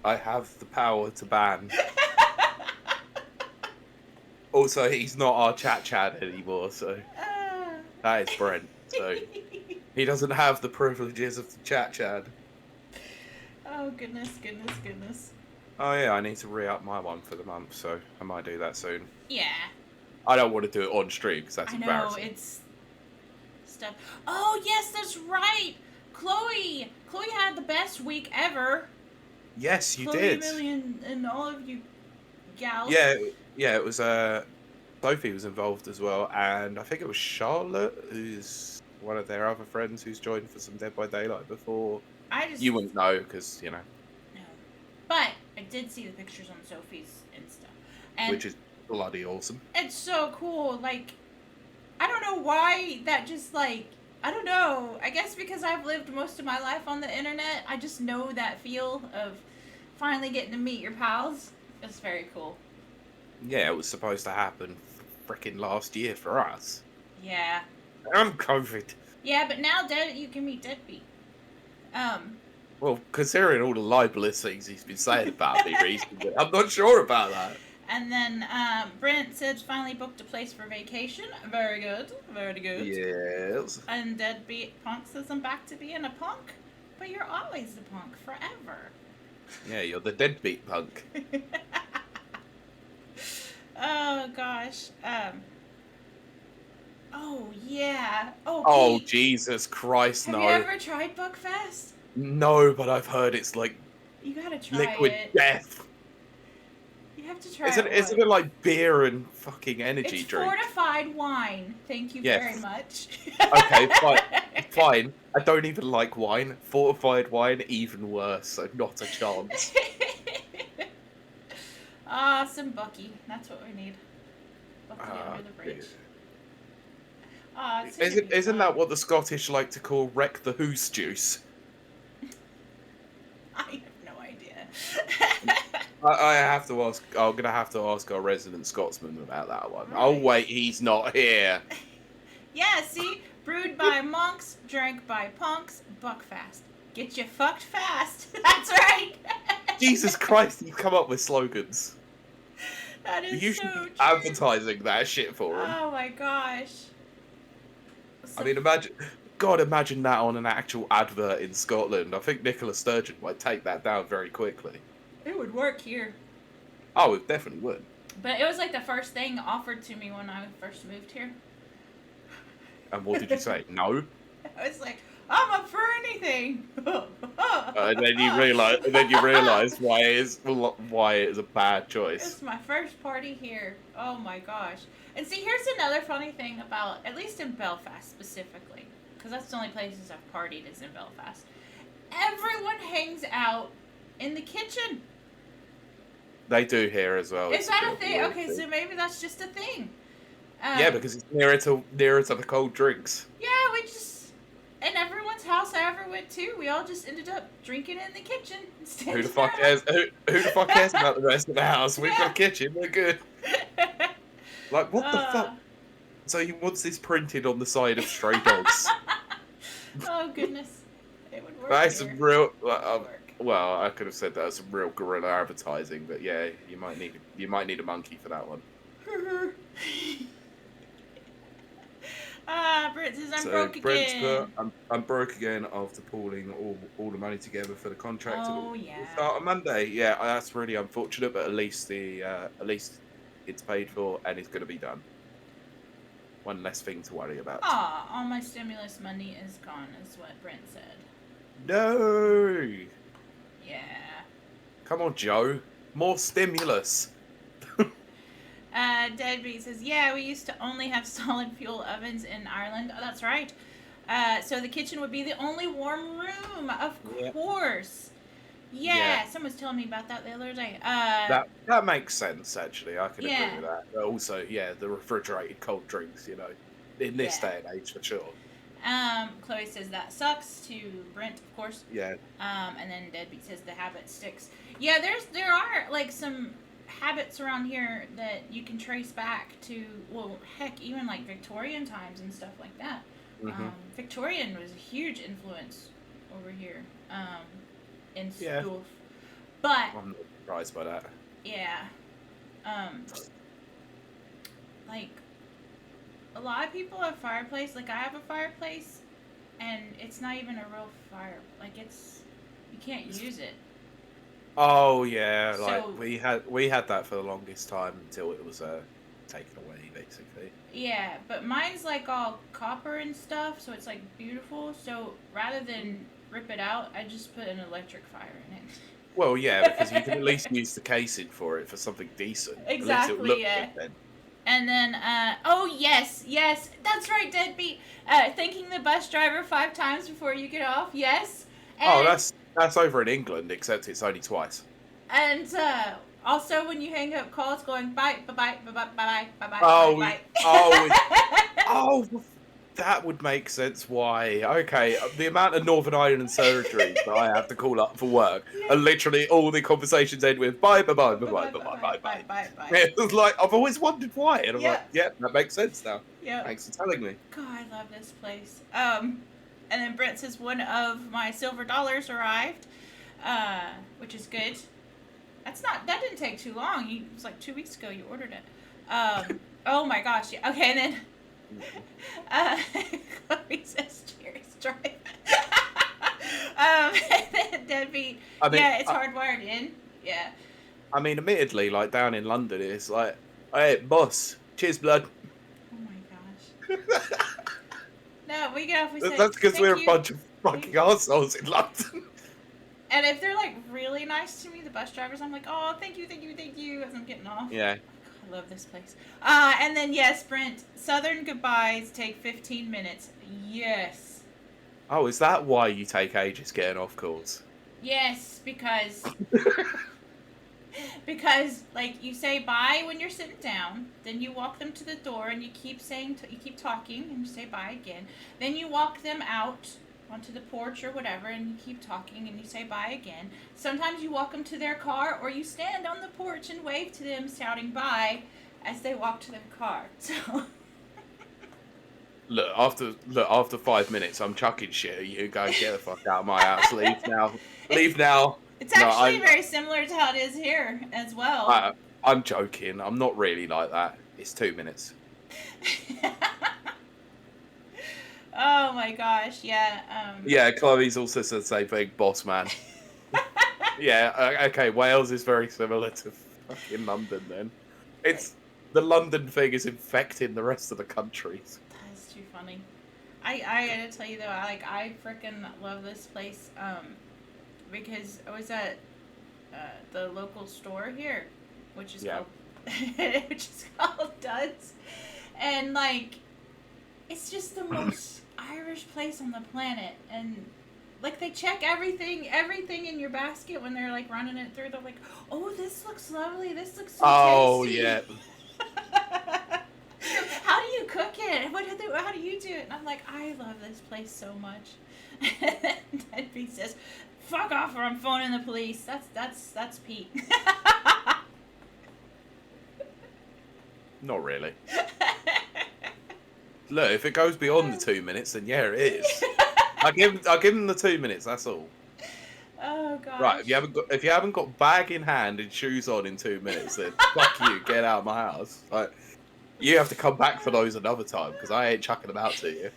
I have the power to ban. Also, he's not our chat anymore, so that is Brent. So he doesn't have the privileges of the chat. Oh goodness. Oh yeah, I need to re-up my one for the month, so I might do that soon. Yeah. I don't want to do it on stream because that's embarrassing. I know, it's stuff. Oh yes, that's right. Chloe had the best week ever. Yes, you Chloe did. Million and all of you gals. Yeah, it was Sophie was involved as well, and I think it was Charlotte, who's one of their other friends who's joined for some Dead by Daylight before. You wouldn't know because, you know. No. But I did see the pictures on Sophie's Insta. And which is bloody awesome. It's so cool. Like, I don't know why that just, like, I don't know. I guess because I've lived most of my life on the internet, I just know that feel of finally getting to meet your pals. It's very cool. Yeah, it was supposed to happen freaking last year for us. Yeah. And COVID. Yeah, but now you can meet Deadbeat. Well, considering all the libelous things he's been saying about me recently, I'm not sure about that. And then Brent said finally booked a place for vacation. Very good. Very good. Yes. And Deadbeat Punk says I'm back to being a punk. But you're always a punk forever. Yeah, you're the deadbeat punk. Oh gosh. Oh yeah. Oh Oh, Pete. Jesus Christ, Have no. you ever tried Buckfast? No, but I've heard it's like You gotta try liquid it. death. You have to try Isn't it isn't it once. like beer and fucking energy It's drink? fortified wine. Thank you very Yes. much. Okay, fine. Fine. I don't even like wine. Fortified wine, even worse. So not a chance. Some Bucky. That's what we need. Bucky under the bridge. It's gonna be Isn't fun. that what the Scottish like to call wreck the hoose juice? I have no idea. I have to ask. I'm gonna have to ask our resident Scotsman about that one. Right. Oh wait, he's not here. Yeah, see? Brewed by monks, drank by punks, Buckfast. Get you fucked fast. That's right. Jesus Christ, you've come up with slogans. That is You so should true. be advertising that shit for him. Oh my gosh. I mean, imagine that on an actual advert in Scotland. I think Nicola Sturgeon might take that down very quickly. It would work here. Oh, it definitely would. But it was like the first thing offered to me when I first moved here. And what did you say? No. I was like, I'm up for anything. And then you realize why it is a bad choice. It's my first party here. Oh my gosh. And see, here's another funny thing about, at least in Belfast specifically, because that's the only places I've partied is in Belfast. Everyone hangs out in the kitchen. They do here as well. Is that a thing? Okay, so maybe that's just a thing. Yeah, because it's nearer to the cold drinks. Yeah, we just, in everyone's house I ever went to, we all just ended up drinking in the kitchen. Who the fuck cares? Who the fuck cares about the rest of the house? We've got a kitchen. We're good. Like, what the fuck? So he wants this printed on the side of Stray Dogs. Oh goodness, it would work. That's here. some real. Well, I could have said that as some real guerrilla advertising, but yeah, you might need a monkey for that one. Brent says I'm broke again. I'm broke again after pooling all the money together for the contract. Oh yeah. It'll start on Monday. Yeah, that's really unfortunate, but at least it's paid for and it's going to be done. One less thing to worry about. All my stimulus money is gone, is what Brent said. No. Yeah. Come on, Joe. More stimulus. Deadbeat says, yeah, we used to only have solid fuel ovens in Ireland. Oh, that's right. So the kitchen would be the only warm room, of course. Yeah, someone was telling me about that the other day. That makes sense, actually. I can agree with that. But also, the refrigerated cold drinks, in this day and age, for sure. Chloe says that sucks to Brent, of course. Yeah. And then Deadbeat says the habit sticks. Yeah, there are like some habits around here that you can trace back to, well, heck, even like Victorian times and stuff like that. Mm-hmm. Victorian was a huge influence over here in stuff. But I'm not surprised by that. Yeah. Like, a lot of people have fireplace. Like, I have a fireplace, and it's not even a real fire. Like, you can't use it. Oh yeah, like So, we had that for the longest time until it was taken away, basically. Yeah, but mine's like all copper and stuff, so it's like beautiful. So rather than rip it out, I just put an electric fire in it. Well, yeah, because you can at least use the casing for it for something decent. Exactly, yeah. Then. And then, oh yes, that's right, Deadbeat. Thanking the bus driver 5 times before you get off, yes. And, that's over in England, except it's only twice. And also when you hang up calls, going bye, bye, bye, bye, bye, bye, bye, bye, Oh, bye. That would make sense. Why? Okay, the amount of Northern Ireland surgeries that I have to call up for work, and literally all the conversations end with bye, bye, bye, bye, bye, bye, bye, bye. It's like I've always wondered why, and I'm like, yeah, that makes sense now. Yeah. Thanks for telling me. God, I love this place. And then Brent says one of my silver dollars arrived, which is good. That didn't take too long. It was like 2 weeks ago you ordered it. Oh my gosh. Yeah. Okay, and then Chloe says cheers, drive. And then Deadbeat. I mean, yeah, it's hardwired in. Yeah. I mean, admittedly, like down in London, it's like, hey, boss, cheers, blood. Oh my gosh. No, we get off. We say, That's because thank we're you. a bunch of fucking assholes in London. And if they're like really nice to me, the bus drivers, I'm like, oh, thank you, thank you, thank you, as I'm getting off. Yeah. I love this place. And then yes, Brent, Southern goodbyes take 15 minutes. Yes. Oh, is that why you take ages getting off calls? Yes, because like you say bye when you're sitting down, then you walk them to the door and you keep talking and you say bye again. Then you walk them out onto the porch or whatever and you keep talking and you say bye again. Sometimes you walk them to their car or you stand on the porch and wave to them shouting bye as they walk to their car. So Look, after 5 minutes, I'm chucking shit at you. Go get the fuck out of my house. Leave now. Leave now. It's actually very similar to how it is here as well. I'm joking. I'm not really like that. It's 2 minutes. Oh my gosh, yeah. Yeah, Chloe's also said the same thing, boss man. Yeah, okay, Wales is very similar to fucking London then. The London thing is infecting the rest of the countries. That's too funny. I gotta tell you though, I freaking love this place, because I was at the local store here, which is called Duds, and like it's just the most Irish place on the planet, and like they check everything in your basket when they're like running it through. They're like, oh, this looks lovely, this looks so tasty. Yeah. How do you cook it? How do you do it? And I'm like, I love this place so much. And Deadbeat says, fuck off or I'm phoning the police. That's Pete. Not really. Look, if it goes beyond the 2 minutes, then yeah, it is. I give him the 2 minutes. That's all. Oh god. Right. If you haven't got bag in hand and shoes on in 2 minutes, then fuck you. Get out of my house. Like, you have to come back for those another time because I ain't chucking them out to you.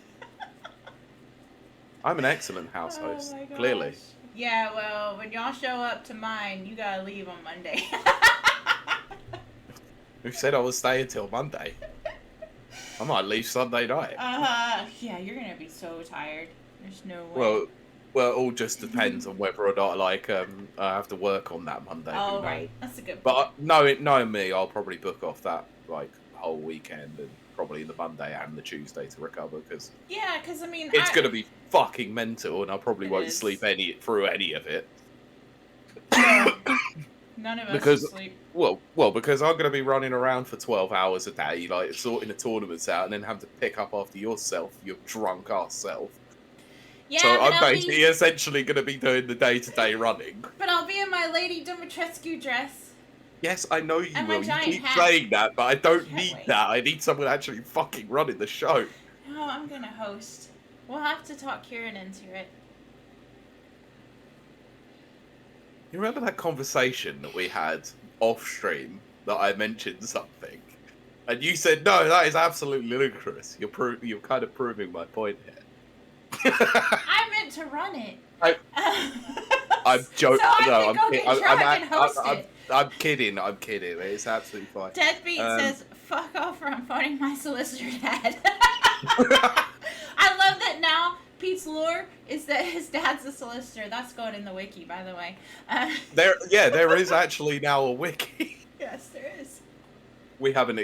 I'm an excellent house host, clearly. Yeah. Well, when y'all show up to mine, you gotta leave on Monday. Who said I was staying till Monday? I might leave Sunday night. Yeah, you're gonna be so tired. There's no way. Well, it all just depends on whether or not I have to work on that Monday. Oh, right. That's a good point. But knowing me, I'll probably book off that whole weekend and probably the Monday and the Tuesday to recover because I mean it's gonna be fucking mental, and I probably won't sleep through any of it. None of us will sleep. Well, because I'm going to be running around for 12 hours a day, like sorting the tournaments out, and then have to pick up after yourself, your drunk ass self. Yeah, so I'm basically essentially going to be doing the day-to-day running. But I'll be in my Lady Dimitrescu dress. Yes, I know you and will. You keep saying that, but I don't need that. I need someone actually fucking running the show. No, I'm going to host. We'll have to talk Kieran into it. You remember that conversation that we had off-stream that I mentioned something? And you said, no, that is absolutely ludicrous. You're kind of proving my point here. I meant to run it. I'm joking. So I'm kidding. I'm kidding. It's absolutely fine. Deadbeat says, fuck off or I'm phoning my solicitor dad. I love that now Pete's lore is that his dad's a solicitor. That's going in the wiki, by the way. There is actually now a wiki. Yes, there is. We haven't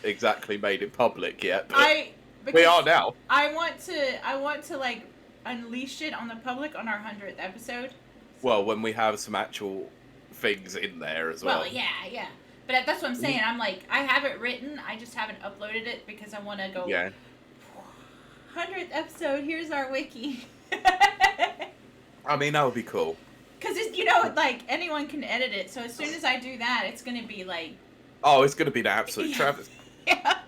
exactly made it public yet, but we are now. I want to like unleash it on the public on our 100th episode. Well, when we have some actual things in there as well. Well, yeah. But that's what I'm saying. I'm like, I have it written. I just haven't uploaded it because I want to go. Yeah. 100th episode. Here's our wiki. I mean, that would be cool. Because like anyone can edit it. So as soon as I do that, it's gonna be like. Oh, it's gonna be an absolute travesty. Yeah.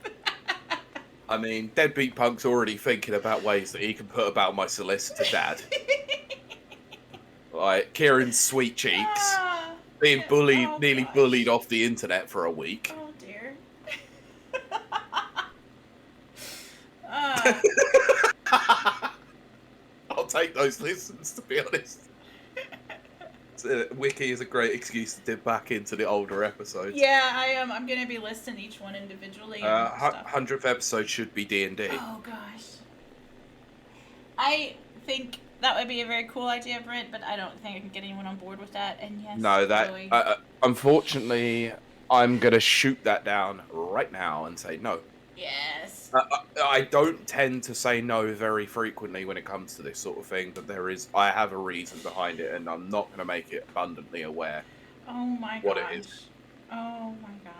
I mean, Deadbeat Punk's already thinking about ways that he can put about my solicitor dad. Like Kieran's sweet cheeks being bullied, Oh, nearly gosh. bullied off the internet for a week. Oh dear. I'll take those listens, to be honest. Wiki is a great excuse to dip back into the older episodes. Yeah, I am. I'm gonna be listing each one individually and stuff. 100th episode should be D&D. Oh gosh. I think that would be a very cool idea, Brent, but I don't think I can get anyone on board with that. And yes, No, that unfortunately, I'm gonna shoot that down right now and say no. Yes. I don't tend to say no very frequently when it comes to this sort of thing, but I have a reason behind it, and I'm not going to make it abundantly aware. Oh my what gosh. It is. Oh my gosh.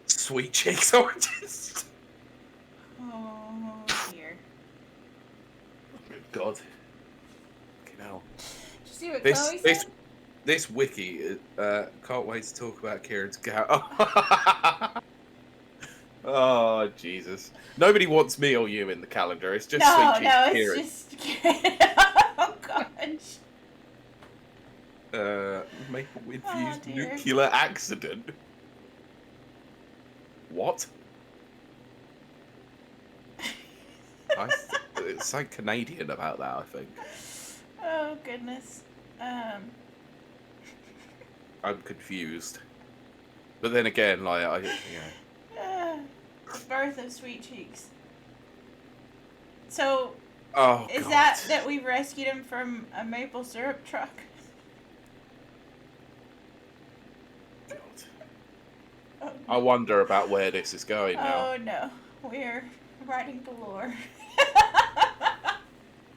Sweet cheeks oranges. Oh dear. Good God. Fucking hell. Did you see what Chloe said? This wiki, can't wait to talk about Kieran's gout. Oh, Jesus. Nobody wants me or you in the calendar. It's just sweet cheeks Kieran. It's just oh, gosh. Maple-infused nuclear accident. What? It's like Canadian about that, I think. Oh, goodness. I'm confused. But then again, like, the birth of Sweet Cheeks. So, is God. that we rescued him from a maple syrup truck? God. Oh, I wonder about where this is going now. Oh no, we're writing the lore.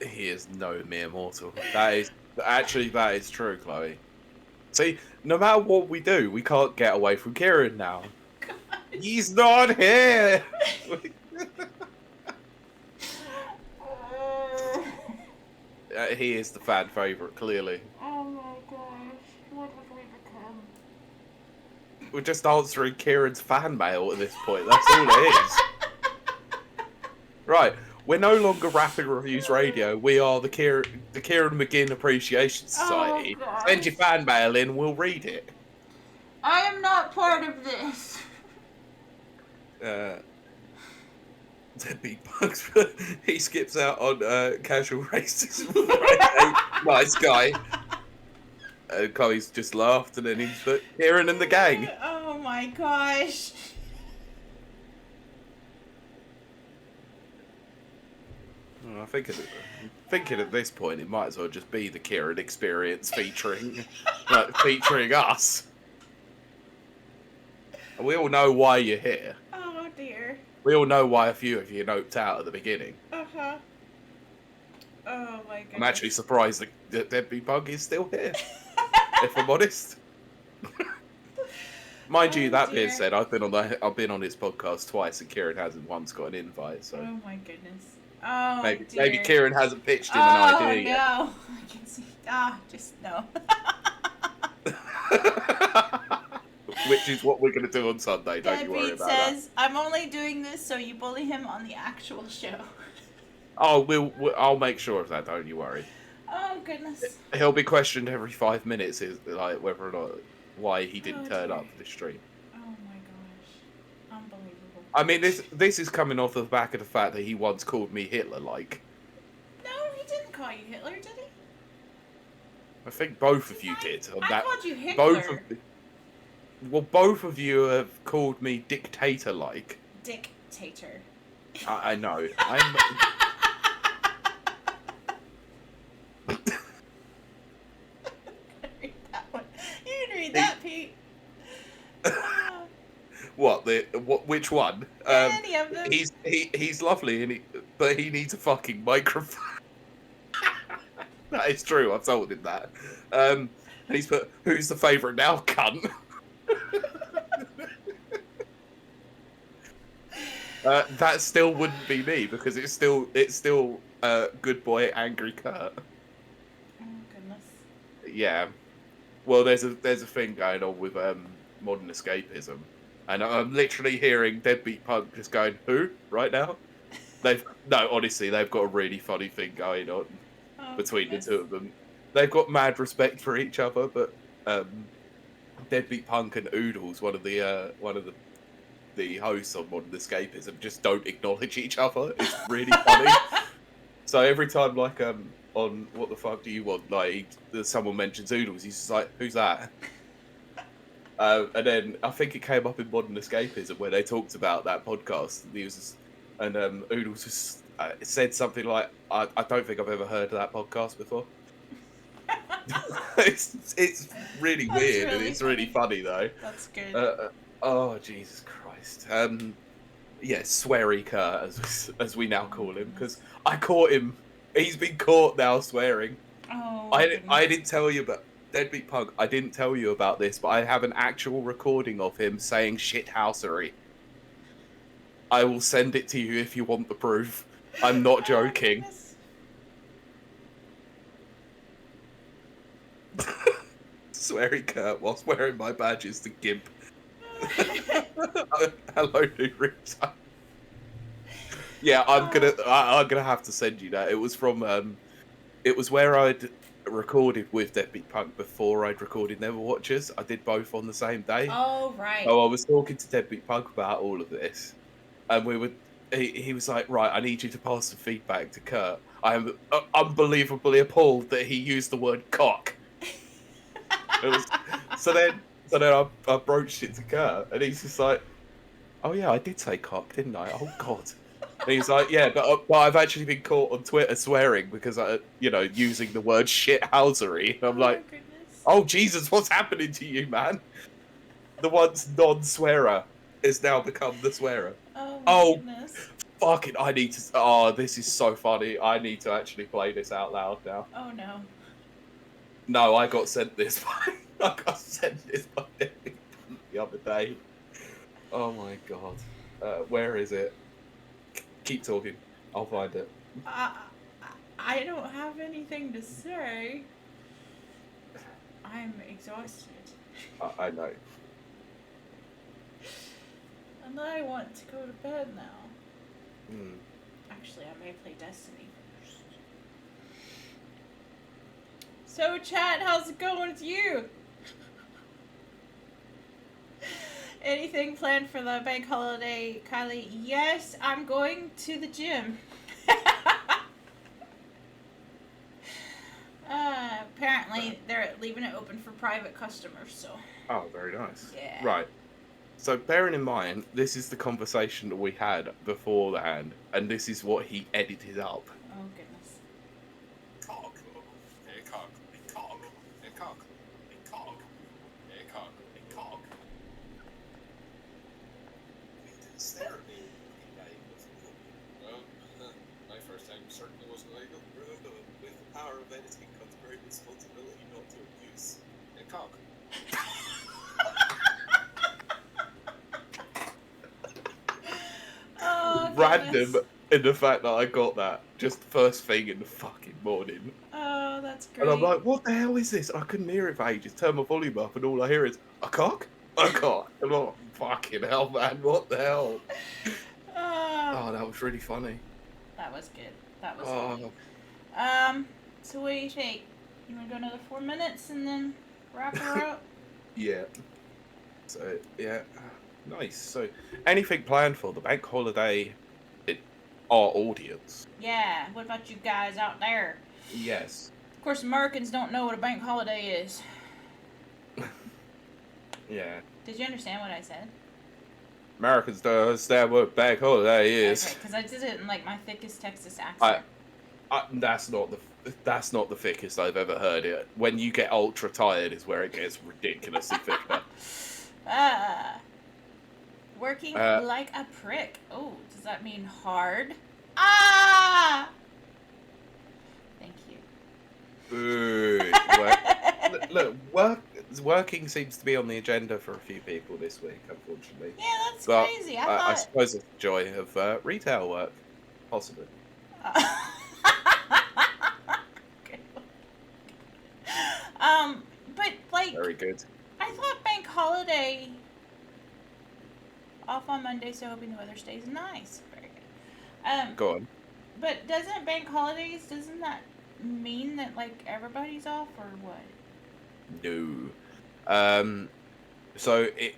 He is no mere mortal. That is true, Chloe. See, no matter what we do, we can't get away from Kieran now. He's not here. He is the fan favorite, clearly. Oh my gosh, what have we become? We're just answering Kieran's fan mail at this point. That's all it is. Right, we're no longer Rapid Reviews Radio. We are the Kieran McGinn Appreciation Society. Oh, send your fan mail in, we'll read it. I am not part of this. Deadbeat Bugs. He skips out on casual racism. Nice guy. Chloe's just laughed, and then he's put Kieran and the gang. Oh my gosh. I think thinking at this point, it might as well just be the Kieran experience featuring us. We all know why you're here. Oh dear. We all know why a few of you noped out at the beginning. Uh-huh. Oh my goodness. I'm actually surprised that Deadbeat Bug is still here, if I'm honest. Mind you, that being said, I've been on his podcast twice, and Kieran hasn't once got an invite. So. Oh my goodness. Oh maybe Kieran hasn't pitched him an idea yet. Oh no! I can see. Just no. Which is what we're going to do on Sunday. Don't you worry about that. Deadbeat says, "I'm only doing this so you bully him on the actual show." Oh, I'll make sure of that. Don't you worry. Oh goodness. He'll be questioned every 5 minutes, like whether or not why he didn't turn up for the stream. Oh my gosh, unbelievable. I mean, this is coming off the back of the fact that he once called me Hitler. Like. No, he didn't call you Hitler, did he? I think both of you did. I called you Hitler. Both of you have called me dictator-like. Dictator. I know. Read that one. You can read that, Pete. Which one? Any of them. He's lovely, but he needs a fucking microphone. That is true. I've told him that. And he's put, "Who's the favourite now, cunt?" That still wouldn't be me, because it's still good boy angry Kurt. Oh goodness. Yeah. Well, there's a thing going on with modern escapism, and I'm literally hearing Deadbeat Punk just going, "Who?" right now. Honestly, they've got a really funny thing going on between the two of them. They've got mad respect for each other, but Deadbeat Punk and Oodles, one of the hosts on Modern Escapism, just don't acknowledge each other. It's really funny. So every time, like, on What the Fuck Do You Want, like, someone mentions Oodles, he's just like, who's that? And then I think it came up in Modern Escapism where they talked about that podcast. And, Oodles just said something like, I don't think I've ever heard of that podcast before. it's really That's weird, and really it's really funny, though. That's good. Oh, Jesus Christ. Yeah, Sweary Kurt, as we now call him, because I caught him. He's been caught now swearing. Oh, I didn't tell you about Deadbeat Punk. I didn't tell you about this, but I have an actual recording of him saying shithousery. I will send it to you if you want the proof. I'm not joking. Sweary Kurt whilst wearing my badges to Gimp. Hello, new Rita. Yeah, I'm gonna have to send you that. It was from it was where I'd recorded with Deadbeat Punk before I'd recorded Never Watchers. I did both on the same day. Oh, right. So I was talking to Deadbeat Punk about all of this, and he was like, right, I need you to pass some feedback to Kurt. I am unbelievably appalled that he used the word cock. So then I broached it to Kurt, and he's just like, oh yeah, I did say cock, didn't I? Oh God. And he's like, yeah, but I've actually been caught on Twitter swearing because using the word shithousery. And I'm like, oh Jesus, what's happening to you, man? The once non-swearer has now become the swearer. Oh goodness. Fuck it, I need to. Oh, this is so funny. I need to actually play this out loud now. Oh no. No, I got sent this by the other day. Oh my God. Where is it? Keep talking. I'll find it. I don't have anything to say. I'm exhausted. I know. And I want to go to bed now. Actually, I may play Destiny first. So, chat, how's it going with you? Anything planned for the bank holiday, Kylie? Yes, I'm going to the gym. Apparently, they're leaving it open for private customers, so. Oh, very nice. Yeah. Right. So, bearing in mind, this is the conversation that we had beforehand, and this is what he edited up. Oh, goodness. Cock. Hey, cock. Hey, cock. Hey, cock. Hey, cock. Hey, cock. Hey, cock. Therapy. Well, my first time certainly wasn't legal. With the power of editing comes great responsibility not to abuse. Hey, cock. Oh, random in the fact that I got that just first thing in the fucking morning. Oh, that's great. And I'm like, what the hell is this? I couldn't hear it for ages. Turn my volume up, and all I hear is a cock, a cock. And I'm like, fucking hell, man, what the hell? Oh, that was really funny. That was good. That was funny. So what do you think? You want to go another 4 minutes and then wrap her up? Yeah. So, yeah. Nice. So, anything planned for the bank holiday? Our audience. Yeah. What about you guys out there? Yes. Of course, Americans don't know what a bank holiday is. Yeah. Did you understand what I said? Americans don't understand what a bank holiday is. Okay, because I did it in like my thickest Texas accent. That's not the thickest I've ever heard it. When you get ultra tired is where it gets ridiculously thicker. Working like a prick. Oh, does that mean hard? Ah! Thank you. Boo. Look, working seems to be on the agenda for a few people this week, unfortunately. Yeah, that's crazy. I suppose it's the joy of retail work, possibly. But like, very good. I thought bank holiday off on Monday, so hoping the weather stays nice. Very good. Go on. But doesn't bank holidays, doesn't that mean that like everybody's off or what? No. So it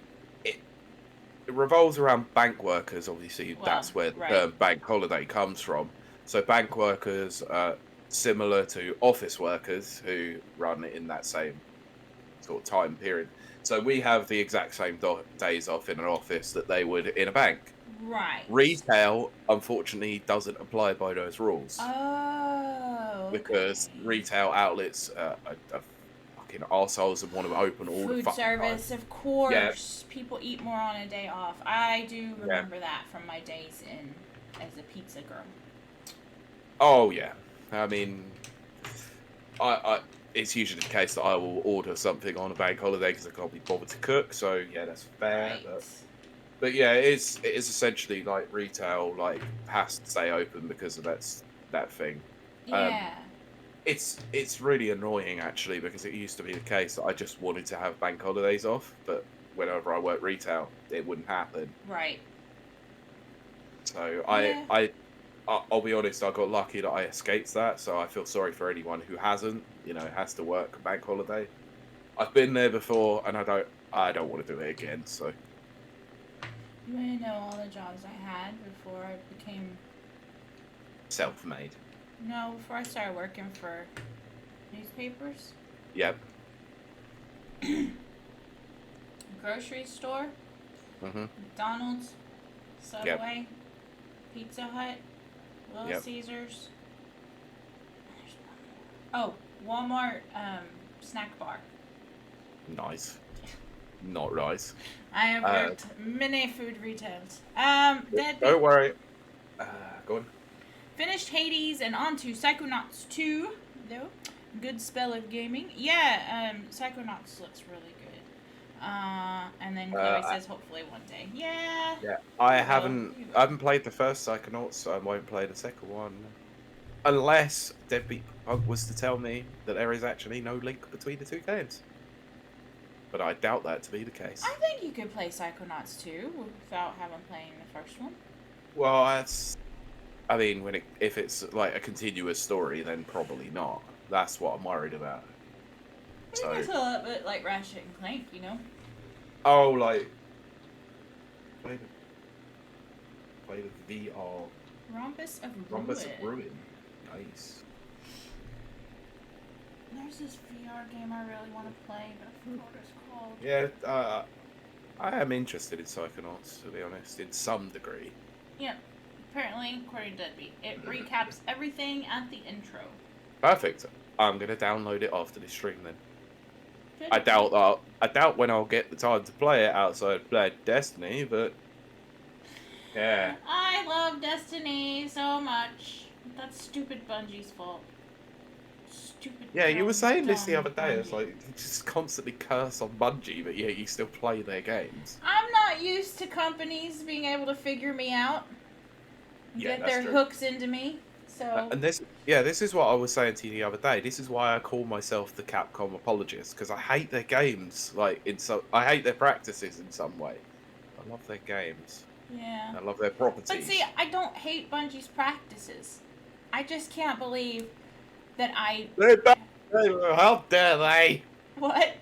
revolves around bank workers. Obviously, Well, that's where the right. term bank holiday comes from. So bank workers are similar to office workers who run in that same sort of time period. So we have the exact same days off in an office that they would in a bank. Right. Retail, unfortunately, doesn't apply by those rules Oh, because okay. retail outlets are fucking arseholes and want to open all the Food fucking time. service, of Yeah, course. People eat more on a day off. I do yeah. remember that from my days in as a pizza girl. Oh yeah. I mean, I it's usually the case that I will order something on a bank holiday because I can't be bothered to cook. So yeah, that's fair. Right. But yeah, it is essentially like retail like has to stay open because of that thing. Um, Yeah. it's really annoying actually because it used to be the case that I just wanted to have bank holidays off, but whenever I work retail, it wouldn't happen. Right. So Yeah. I'll be honest, I got lucky that I escaped that. So I feel sorry for anyone who hasn't, has to work a bank holiday. I've been there before, and I don't want to do it again. So You want to know all the jobs I had before I became. self-made. No, before I started working for newspapers? Yep. Grocery store, Mhm. McDonald's, Yep. Subway, Pizza Hut, Little Yep. Caesars. Oh, Walmart snack bar. Nice. Not nice. I have Uh, worked many food retails. don't worry. Go on. Finished Hades and on to Psychonauts 2, though. Good spell of gaming. Yeah, Psychonauts looks really good. And then Chloe Uh, says hopefully one day. Yeah, Yeah, I you will. haven't. You I will. haven't played the first Psychonauts, so I won't play the second one unless Deadbeat Punk was to tell me that there is actually no link between the two games. But I doubt that to be the I case. think you could play Psychonauts 2 without having playing the first one. Well, I mean, if it's like a continuous story, then probably not. That's what I'm worried about. I think So, it's a little bit like Ratchet and Clank, you know? oh, like play the play the VR Rhombus of Rhombus of Ruin. Ruin. Nice. There's this VR game I really want to play, but I forgot what it's called. Yeah, I am interested in Psychonauts, to be honest, in some degree. Yeah, apparently, according to Deadbeat, it recaps everything at the intro. Perfect. I'm gonna download it after this stream then. Good. I doubt when I'll get the time to play it outside playing Destiny, but yeah. I love Destiny so much. That's stupid Bungie's fault. Stupid. Yeah, you were saying this the Dumb other day. It's Bungie. like you just constantly curse on Bungie, but yeah, you still play their games. I'm not used to companies being able to figure me out. Yeah, Get that's their true. hooks into me. So. And this is what I was saying to you the other day. This is why I call myself the Capcom apologist because I hate their games. I hate their practices in some way. I love their games. Yeah. I love their But properties. see, I don't hate Bungie's practices. I just can't believe that I. They're bad. How dare they? What?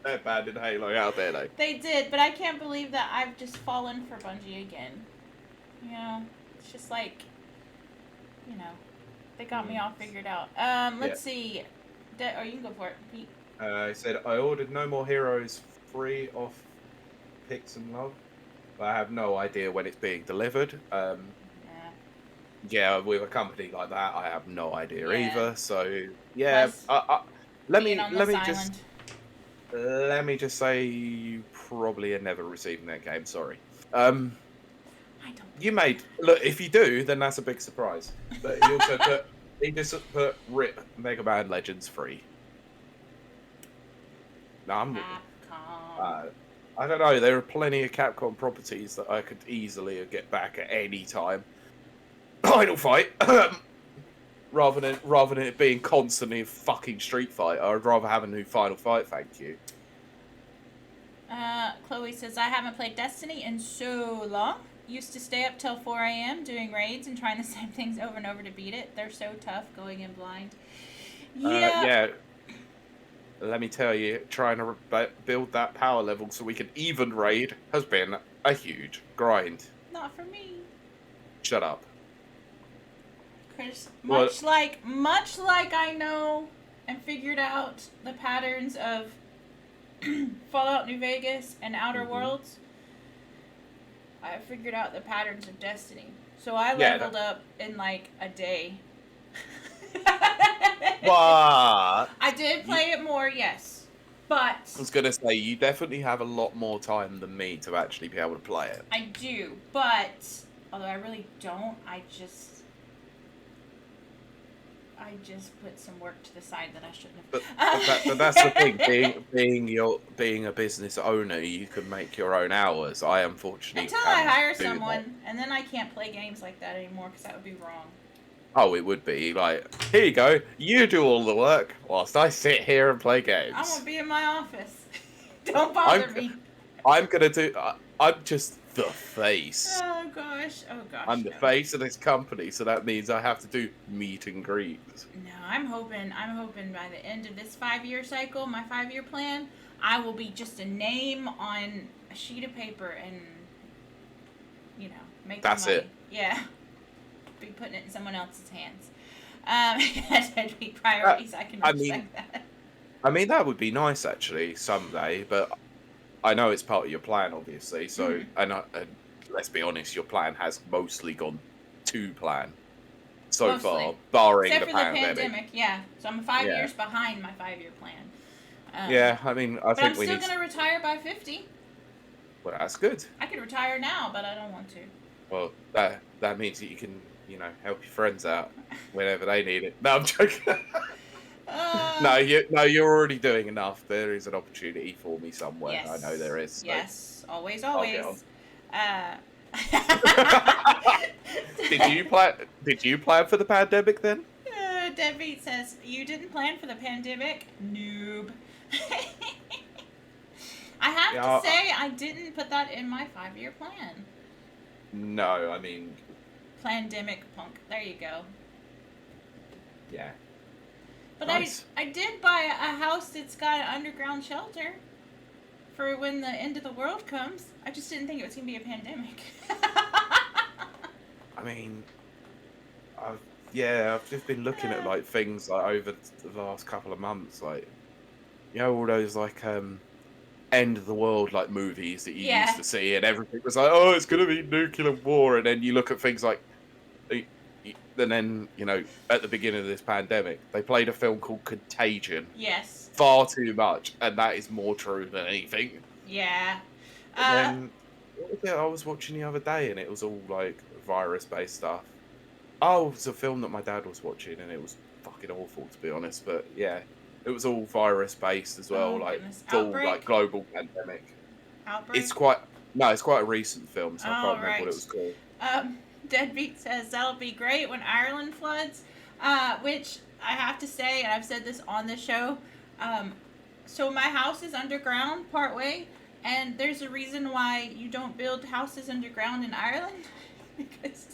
They're bad in Halo. How dare they? They did, but I can't believe that I've just fallen for Bungie again. You know, it's just like, they got me all figured out. Let's see. You can go for it, Pete. I said I ordered No More Heroes free off Pix and Love, but I have no idea when it's being delivered. Yeah, with a company like that, I have no idea either. So yeah, Plus, let being me on let this me island. just let me just say you probably are never receiving that game. Sorry. I don't. You made look. If you do, then that's a big surprise. But he just put RIP Mega Man Legends free. No, Capcom. I don't know. There are plenty of Capcom properties that I could easily get back at any time. Final Fight, rather than it being constantly fucking Street Fighter, I'd rather have a new Final Fight. Thank you. Chloe says, I haven't played Destiny in so long. Used to stay up till 4 a.m. doing raids and trying the same things over and over to beat it. They're so tough going in blind. Yeah. Yeah. let me tell you, trying to build that power level so we can even raid has been a huge grind. Not for me. Shut up. Because Well, much like I know and figured out the patterns of Fallout New Vegas and Outer Worlds, I figured out the patterns of Destiny. So I leveled up in like a day. What? I did play it more, yes. But I was gonna say, you definitely have a lot more time than me to actually be able to play it. I do, but although I really don't, I just put some work to the side that I shouldn't have. But that's the thing. Being a business owner, you can make your own hours. I unfortunately until I hire do someone, that. and then I can't play games like that anymore because that would be wrong. Oh, it would be like, here you go, you do all the work whilst I sit here and play games. I won't be in my office. Don't bother me. I'm gonna do. I'm just the face. Oh gosh. I'm the face of this company, so that means I have to do meet and greets. No, I'm hoping by the end of this 5-year cycle, my 5-year plan, I will be just a name on a sheet of paper and, make That's money. it. Yeah. Be putting it in someone else's hands. That'd be priorities. I can respect that. I mean, that would be nice actually someday, but I know it's part of your plan, obviously. So, and let's be honest, your plan has mostly gone to plan so far, barring except the for the pandemic. Yeah, so I'm 5 years behind my 5-year plan. Yeah, I mean, I think I'm still gonna retire by 50. Well, that's good. I could retire now, but I don't want to. Well, that means that you can, help your friends out whenever they need it. No, I'm joking. No, you're already doing enough. There is an opportunity for me somewhere. Yes. I know there is. So yes, always. Did you plan for the pandemic then? Deadbeat says you didn't plan for the pandemic, noob. I have to say I didn't put that in my 5-year plan. No, I mean, pandemic punk. There you go. Yeah. But nice. I did buy a house that's got an underground shelter for when the end of the world comes. I just didn't think it was going to be a pandemic. I mean, I've just been looking at like things like over the last couple of months, like all those like end of the world like movies that you used to see, and everything was like, oh, it's gonna be nuclear war, and then you look at things like, and then at the beginning of this pandemic, they played a film called Contagion. Yes. Far too much, and that is more true than anything. Yeah. And then what was it I was watching the other day, and it was all like virus-based stuff. Oh, it was a film that my dad was watching, and it was fucking awful, to be honest. But yeah, it was all virus-based as well, like full like global pandemic. Outbreak? It's quite a recent film, so I can't remember what it was called. Deadbeat says that'll be great when Ireland floods, which I have to say, and I've said this on the show. So my house is underground partway, and there's a reason why you don't build houses underground in Ireland because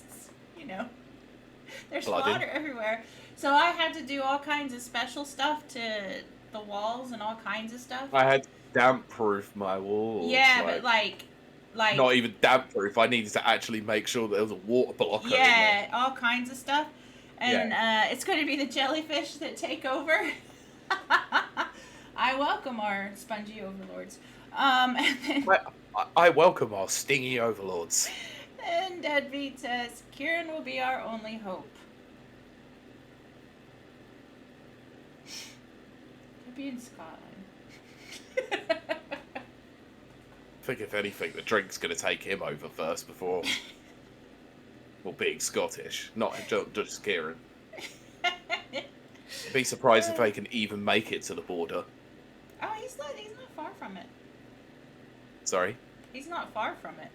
there's water everywhere. So I had to do all kinds of special stuff to the walls and all kinds of stuff. I had to damp-proof my walls. Yeah, but like not even damp-proof. I needed to actually make sure that there was a water blocker. Yeah, all kinds of stuff. And it's going to be the jellyfish that take over. I welcome our spongy overlords. And then, I welcome our stingy overlords. And Deadbeat says, Kieran will be our only hope. Could be in Scotland. I think if anything, the drink's going to take him over first before... well, being Scottish, not just Kieran. Be surprised if they can even make it to the border. Oh, he's not far from it. Sorry? He's not far from it.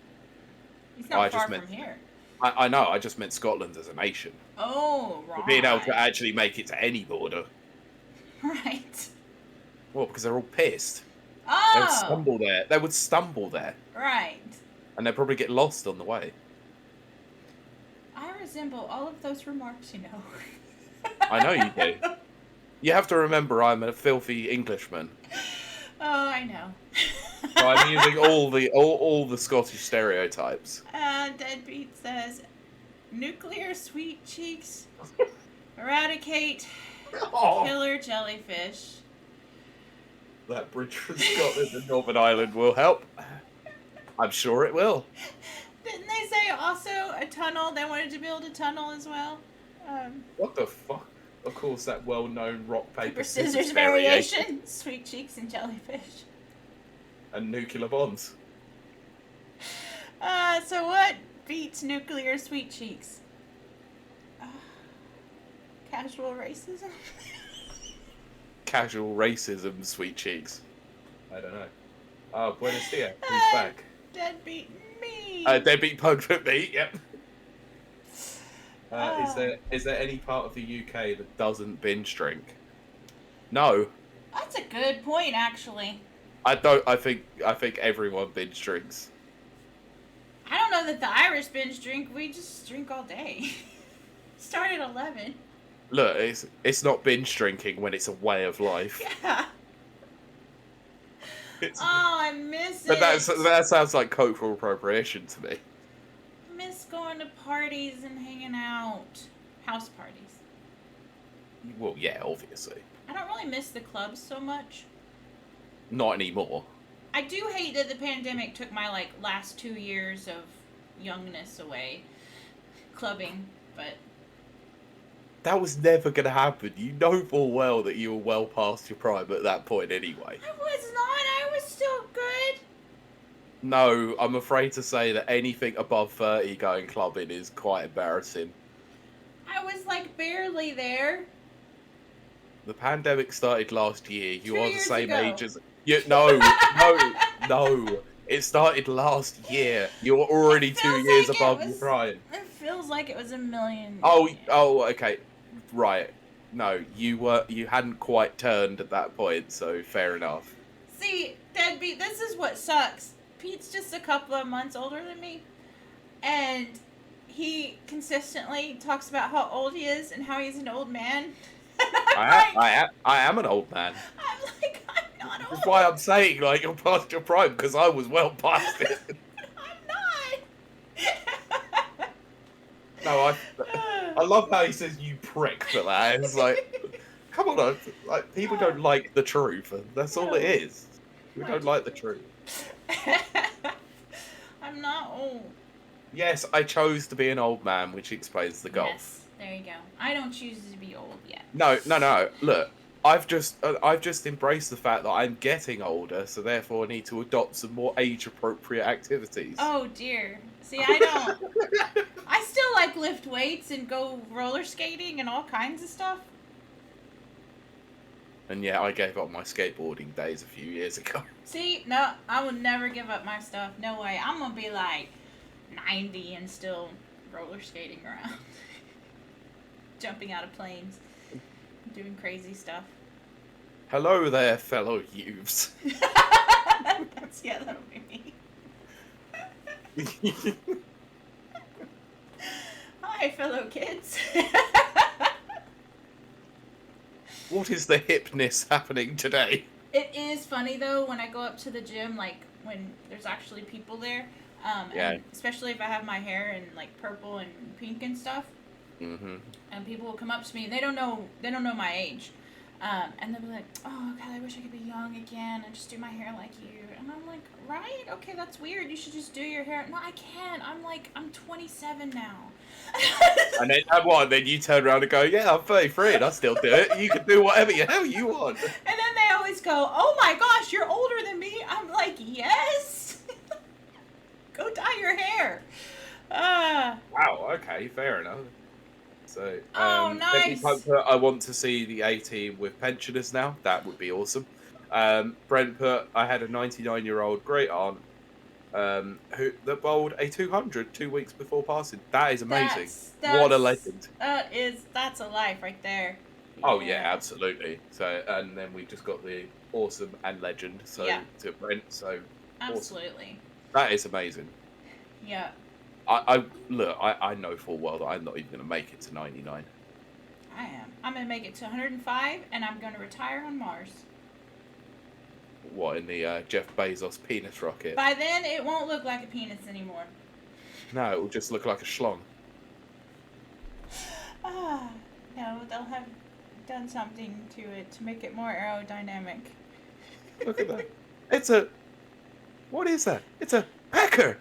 He's not far from here. I know, I just meant Scotland as a nation. Oh, right. Being able to actually make it to any border. Right. Well, because they're all pissed. Oh! They would stumble there. Right. And they'd probably get lost on the way. I resemble all of those remarks, I know you do. You have to remember, I'm a filthy Englishman. Oh, I know. So I'm using all the Scottish stereotypes. Deadbeat says, nuclear sweet cheeks, eradicate Oh, killer jellyfish. that bridge from Scotland and Northern Ireland will help. I'm sure it will. Didn't they say also a tunnel? They wanted to build a tunnel as well. What the fuck? Of course, that well-known rock paper Scissors variation variation. Sweet cheeks and jellyfish. and nuclear bombs. So what beats nuclear sweet cheeks? Casual racism. Casual racism, sweet cheeks. I don't know. Oh, buenos dias. Who's back? Deadbeat me. Deadbeat pug for me. Yep. Is there any part of the UK that doesn't binge drink? No. That's a good point, actually. I don't. I think everyone binge drinks. I don't know that the Irish binge drink. We just drink all day. Start at 11. Look, it's not binge drinking when it's a way of life. Yeah. I miss it. But that sounds like cultural appropriation to me. Miss going to parties and hanging out. House parties. Well, yeah, obviously. I don't really miss the clubs so much. Not anymore. I do hate that the pandemic took my last 2 years of youngness away. Clubbing, but that was never going to happen. You know full well that you were well past your prime at that point anyway. I was not. I was still good. No, I'm afraid to say that anything above 30 going clubbing is quite embarrassing. I was barely there. The pandemic started last year. You are the same age as... No. It started last year. You're already 2 years above your prime. It feels like it was a million. Oh, okay. Right. No, you hadn't quite turned at that point, so fair enough. See, Deadbeat, this is what sucks. Pete's just a couple of months older than me, and he consistently talks about how old he is and how he's an old man. I am an old man. I'm not old. That's why I'm saying, you're past your prime, because I was well past it. I'm not. No, I love how he says "you prick" for that. It's come on, people don't like the truth, and that's all it is. We don't like the truth. I'm not old. Yes, I chose to be an old man, which explains the golf. Yes, there you go. I don't choose to be old yet. No. Look, I've just embraced the fact that I'm getting older, so therefore I need to adopt some more age-appropriate activities. Oh dear. See, I don't. I still lift weights and go roller skating and all kinds of stuff. And yeah, I gave up my skateboarding days a few years ago. See, no, I would never give up my stuff. No way. I'm gonna be 90 and still roller skating around. Jumping out of planes. Doing crazy stuff. Hello there, fellow youths. That'll be me. Hi, fellow kids. What is the hipness happening today? It is funny though when I go up to the gym, when there's actually people there. And especially if I have my hair in purple and pink and stuff. Mm-hmm. And people will come up to me and they don't know my age. And they'll be like, oh god, I wish I could be young again and just do my hair like you. And I'm like, right? Okay, that's weird. You should just do your hair. No, I can't. I'm 27 now. And then you turn around and go, yeah, I'm 33 and I still do it. You can do whatever the hell you want. And then they always go, oh my gosh, you're older than me. I'm like, yes. Go dye your hair. Wow, okay, fair enough. So, nice. I want to see the A-team with pensioners now. That would be awesome. Brent put, I had a 99-year-old great aunt that bowled a 200 2 weeks before passing. That is amazing. What a legend. That's a life right there. Yeah. Oh yeah, absolutely. So, and then we just got the awesome and legend. So to Brent. So absolutely. Awesome. That is amazing. Yeah. I know full well that I'm not even going to make it to 99. I am. I'm gonna make it to 105, and I'm gonna retire on Mars. What, in the Jeff Bezos penis rocket? By then, it won't look like a penis anymore. No, it will just look like a schlong. Ah, no, they'll have done something to it to make it more aerodynamic. Look at that. It's a... What is that? It's a pecker!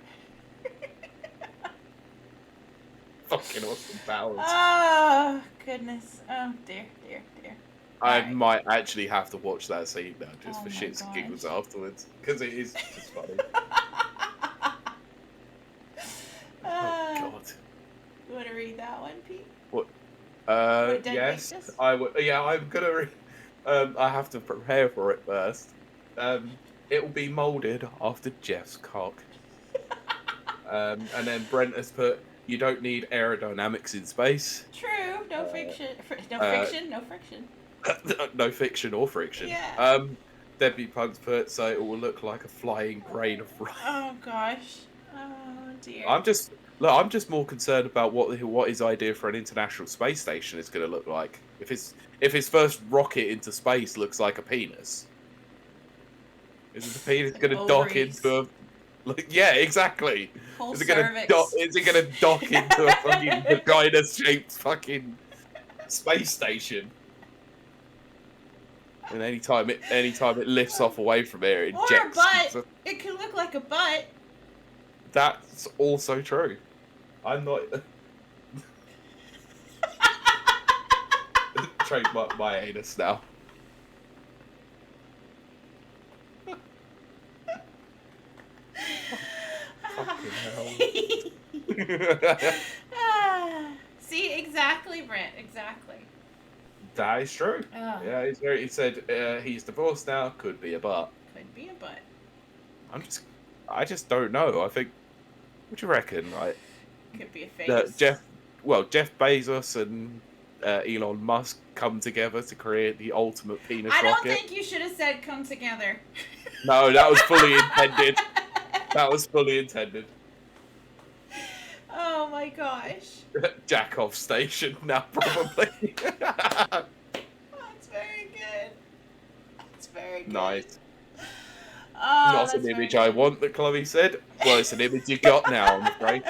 Fucking awesome powers. Oh, goodness. Oh, dear. I Right. might actually have to watch that scene now, just Oh for my shits and giggles gosh. afterwards, because it is just funny. Oh God. You want to read that one, Pete? What? Would Dead Yes, make this? I would. Yeah, I'm gonna. I have to prepare for it first. It will be molded after Jeff's cock. And then Brent has put, "You don't need aerodynamics in space." True. No fiction. No fiction. No friction. No fiction or friction. Yeah. Debbie Punk's put, so it will look like a flying grain of rice. Oh gosh. Oh dear. I'm just more concerned about what his idea for an international space station is going to look like. If his first rocket into space looks like a penis, is the penis going to dock into a? Yeah, exactly. Whole Is it going cervix. to dock into a fucking vagina-shaped fucking space station? And anytime it lifts off away from here, it ejects. Or a butt. It could look like a butt. That's also true. I'm not. Trademark my anus now. Fucking hell. See, exactly, Brent. Exactly. That is true. Oh. Yeah, he said he's divorced now. Could be a butt. Could be a butt. I just don't know. I think. What do you reckon? Could be a face. Jeff Bezos and Elon Musk come together to create the ultimate penis rocket. I don't think you should have said come together. No, that was fully intended. That was fully intended. Oh my gosh. Jack off station now, probably. That's very good. That's very good. Nice. Oh, Not an image I want, that Chloe said. Well, it's an image you got now, I'm afraid.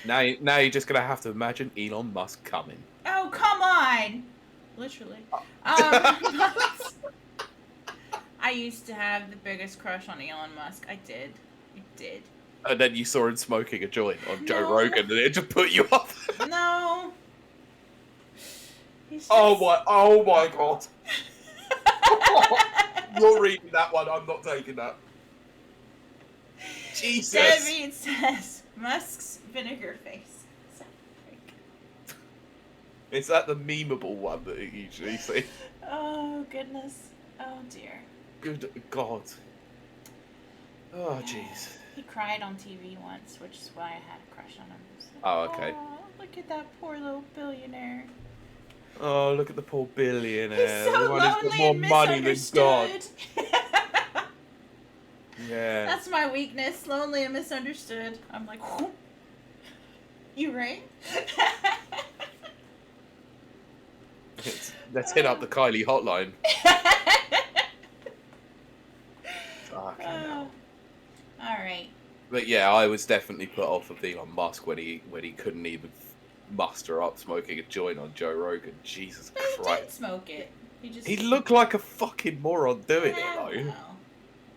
Now you're just gonna have to imagine Elon Musk coming. Oh, come on! Literally. I used to have the biggest crush on Elon Musk. I did. And then you saw him smoking a joint on Joe Rogan, and it just put you off. No. Just... Oh my God. You're reading that one. I'm not taking that. Jesus. Debbie says Musk's vinegar face. Is that the memeable one that you usually see? Oh goodness. Oh dear. Good God. Oh jeez. He cried on TV once, which is why I had a crush on him. So, oh, okay. Oh, look at that poor little billionaire. Oh, look at the poor billionaire. He's so lonely and misunderstood. Yeah. That's my weakness, lonely and misunderstood. I'm like, whoop. You right? Let's hit up the Kylie hotline. Fucking hell. All right. But yeah, I was definitely put off of Elon Musk when he couldn't even muster up smoking a joint on Joe Rogan. Jesus But Christ. he didn't smoke it. He looked like a fucking moron doing it though. Well.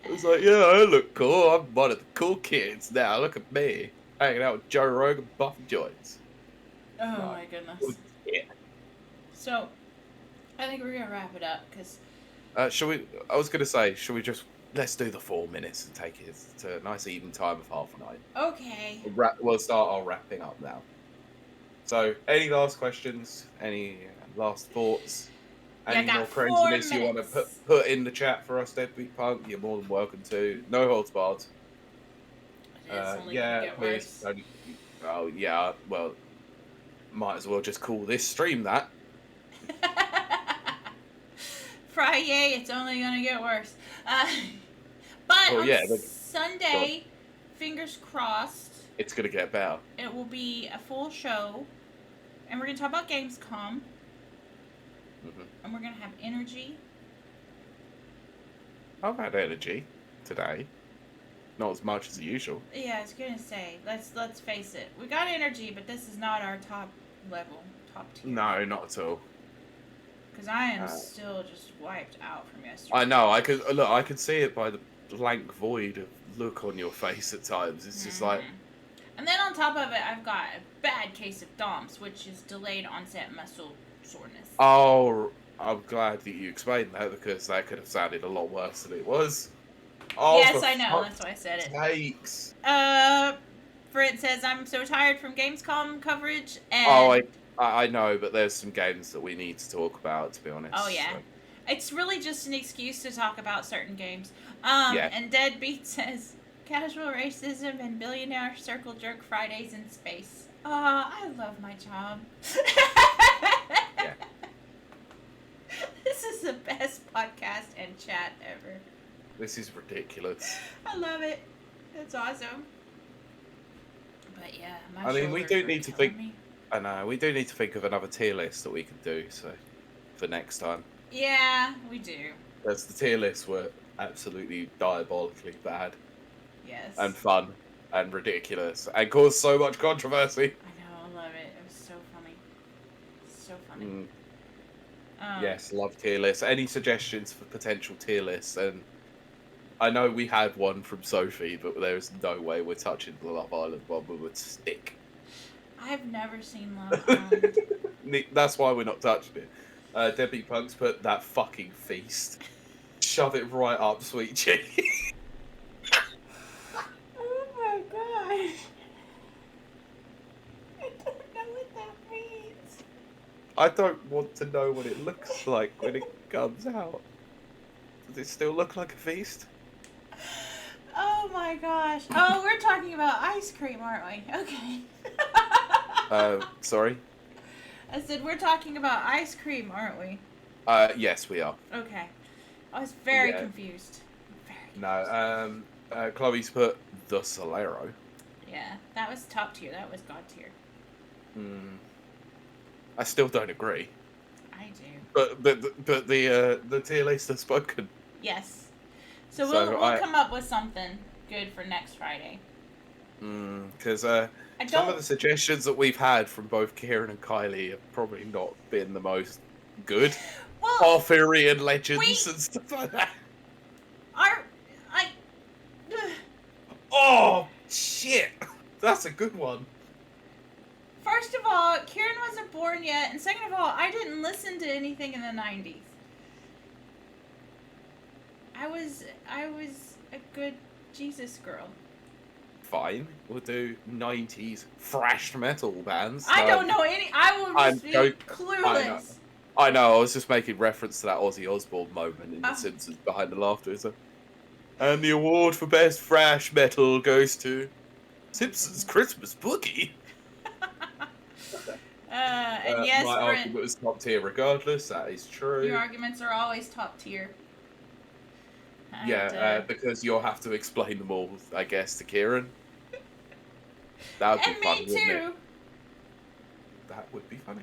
It was like, yeah, I look cool. I'm one of the cool kids now. Look at me. Hanging out with Joe Rogan, buffing joints. Oh my goodness. Yeah. So, I think we're going to wrap it up because... shall we... I was going to say, shall we just... Let's do the 4 minutes and take it to a nice even time of 9:30. Okay. We'll start our wrapping up now. So, any last questions? Any last thoughts? Any more craziness you want to put in the chat for us, Deadbeat Punk? You're more than welcome to. No holds barred. Yeah, please. Oh, yeah. Well, might as well just call this stream that. Fri-YAY, it's only going to get worse. But on Sunday, fingers crossed, it's going to get better. it will be a full show And we're going to talk about Gamescom. Mm-hmm. And we're going to have energy. I've had energy today. Not as much as usual. Yeah, I was going to say, let's face it. We got energy, but this is not our top level, top tier. No, not at all. Because I am still just wiped out from yesterday. I know. I could see it by the blank void of look on your face at times. It's just like. And then on top of it, I've got a bad case of DOMS, which is delayed onset muscle soreness. Oh, I'm glad that you explained that because that could have sounded a lot worse than it was. Oh, yes, I know. That's why I said it. Takes. Brent says, I'm so tired from Gamescom coverage. And oh, I know, but there's some games that we need to talk about, to be honest. Oh, yeah. So. It's really just an excuse to talk about certain games. Yeah. And Deadbeat says, casual racism and billionaire circle jerk Fridays in space. I love my job. Yeah. This is the best podcast and chat ever. This is ridiculous. I love it. It's awesome. But yeah, I mean, we do need to think. I know we do need to think of another tier list that we can do. So for next time. Yeah, we do. Because the tier lists were absolutely diabolically bad. Yes. And fun and ridiculous and caused so much controversy. I know, I love it. It was so funny. So funny. Yes, love tier lists. Any suggestions for potential tier lists? And I know we had one from Sophie, but there's no way we're touching the Love Island one. We would stick. I've never seen Love Island. That's why we're not touching it. Debbie Punks put that fucking feast. Shove it right up, sweet cheek. Oh my gosh. I don't know what that means. I don't want to know what it looks like when it comes out. Does it still look like a feast? Oh my gosh. Oh, we're talking about ice cream, aren't we? Okay. Sorry? I said we're talking about ice cream, aren't we? Yes, we are. Okay. I was very confused. No, Chloe's put the Solero. Yeah, that was top tier. That was god tier. I still don't agree. I do. But the tier list has spoken. Yes. So we'll come up with something good for next Friday. Because some of the suggestions that we've had from both Kieran and Kylie have probably not been the most good. Well, Arthurian legends and stuff like that. Oh, shit! That's a good one. First of all, Kieran wasn't born yet, and second of all, I didn't listen to anything in the 90s. I was a good Jesus girl. Fine, we'll do 90s thrash metal bands. I don't know any. I will just be clueless. I know. I was just making reference to that Ozzy Osbourne moment in The Simpsons behind the laughter. And the award for best thrash metal goes to Simpsons Christmas Boogie. And yes, my argument was top tier regardless. That is true. Your arguments are always top tier. And, yeah, because you'll have to explain them all, I guess, to Kieran. That would be fun, wouldn't it? That would be funny.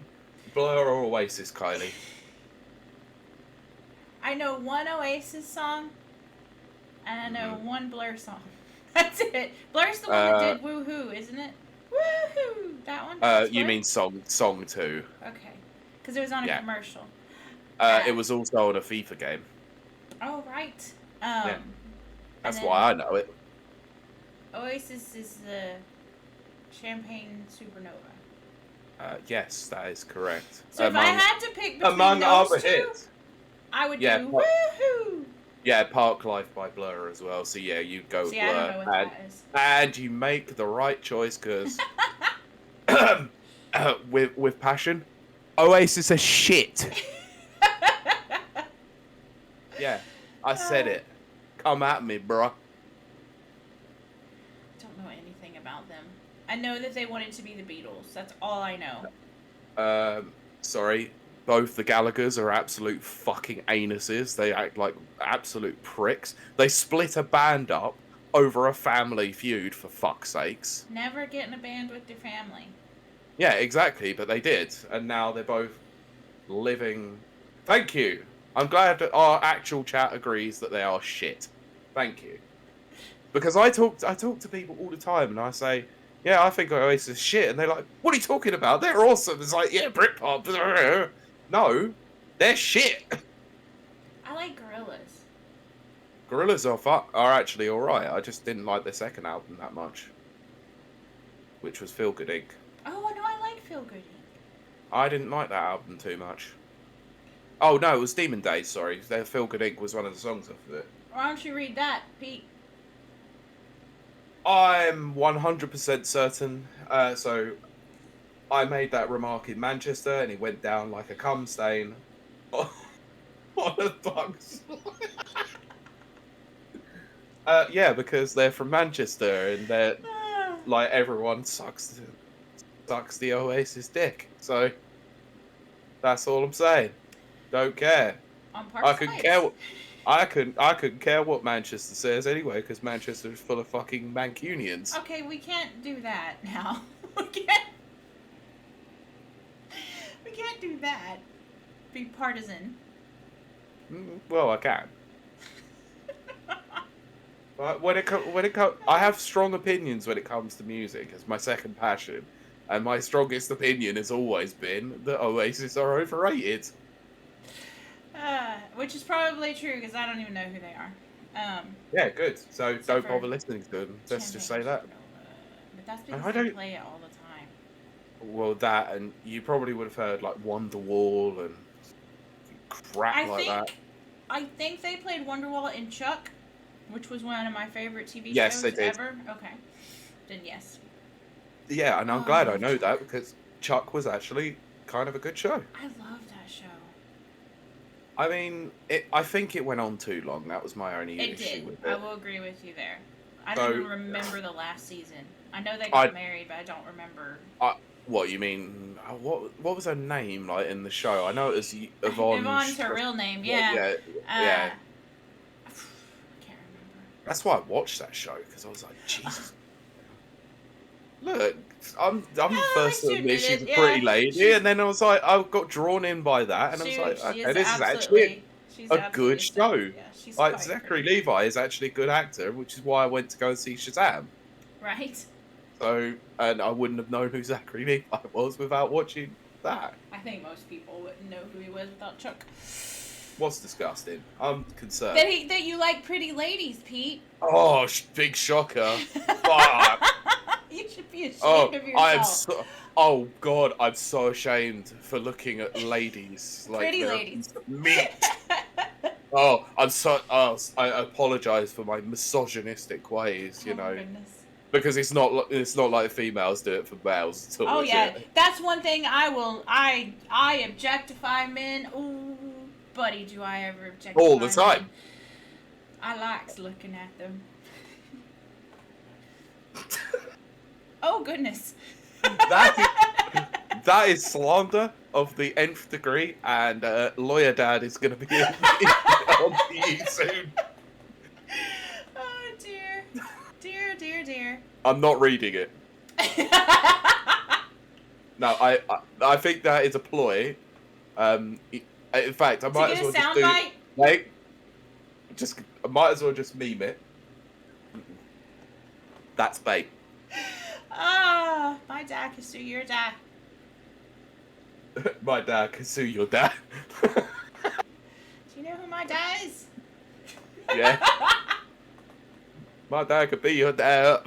Blur or Oasis, Kylie? I know one Oasis song, and I know one Blur song. That's it. Blur's the one that did Woohoo, isn't it? Woohoo! That one? You mean song 2. Okay. Because it was on a commercial. It was also on a FIFA game. Oh, right. That's why I know it. Oasis is the Champagne Supernova. Yes, that is correct. So if I had to pick between among those other two, hits, I would do Woohoo! Yeah, Park Life by Blur as well. So yeah, you'd go with Blur. I don't know what that is. And you make the right choice because with passion, Oasis is shit. Yeah, I said it. Come at me, bruh. Don't know anything about them. I know that they wanted to be the Beatles. That's all I know. Sorry. Both the Gallaghers are absolute fucking anuses. They act like absolute pricks. They split a band up over a family feud, for fuck's sakes. Never get in a band with your family. Yeah, exactly. But they did, and now they're both living. Thank you. I'm glad that our actual chat agrees that they are shit. Thank you. Because I talk to people all the time, and I say, yeah, I think Oasis is shit, and they're like, what are you talking about? They're awesome. It's like, yeah, Britpop. No, they're shit. I like Gorillas. Gorillas are actually all right. I just didn't like their second album that much, which was Feel Good Inc. Oh no, I like Feel Good Inc. I didn't like that album too much. Oh no, it was Demon Days. Sorry, their Feel Good Inc. was one of the songs off of it. Why don't you read that, Pete? I'm 100% certain. So I made that remark in Manchester, and it went down like a cum stain on a bug's. Yeah, because they're from Manchester, and they're like everyone sucks the Oasis dick. So that's all I'm saying. Don't care. I couldn't care. I couldn't care what Manchester says anyway, because Manchester is full of fucking Mancunians. Okay, we can't do that now. We can't do that. Be partisan. Well, I can. But when it comes, I have strong opinions when it comes to music. It's my second passion, and my strongest opinion has always been that Oasis are overrated. Which is probably true because I don't even know who they are. Yeah, good. So don't bother listening to them. Let's just say that. But that's because they play it all the time. Well, that, and you probably would have heard like Wonderwall and crap like that. I think they played Wonderwall in Chuck, which was one of my favorite TV shows they did. Ever. Okay, then yes. Yeah, and I'm glad I know that because Chuck was actually kind of a good show. I love that show. I mean, I think it went on too long. That was my only issue with it. I will agree with you there. I don't even remember the last season. I know they got married, but I don't remember. What you mean? What was her name like in the show? I know it was Yvonne. Yvonne's her real name. Yeah. Yeah. I can't remember. That's why I watched that show because I was like, Jesus. Look, I'm the first to admit she's a pretty lady, and then I was like, I got drawn in by that, and I was like, okay, this is actually a good show. Yeah, like Zachary Levi is actually a good actor, which is why I went to go and see Shazam. Right. So, and I wouldn't have known who Zachary Levi was without watching that. I think most people wouldn't know who he was without Chuck. What's disgusting? I'm concerned. That you like pretty ladies, Pete. Oh, big shocker. You should be ashamed of yourself. Oh God, I'm so ashamed for looking at ladies like pretty ladies. Meat. I apologize for my misogynistic ways. You know, goodness. Because it's not like females do it for males at all. Oh yeah, that's one thing I objectify men. Ooh, buddy, do I ever objectify all the time? Men? I likes looking at them. Oh goodness. That is slander of the nth degree, and Lawyer Dad is going to be on to you soon. Oh dear, dear. I'm not reading it. No, I think that is a ploy. In fact, I might as well just do. Like, I might as well just meme it. That's bait. My dad can sue your dad. My dad can sue your dad. Do you know who my dad is? Yeah. My dad could be your dad.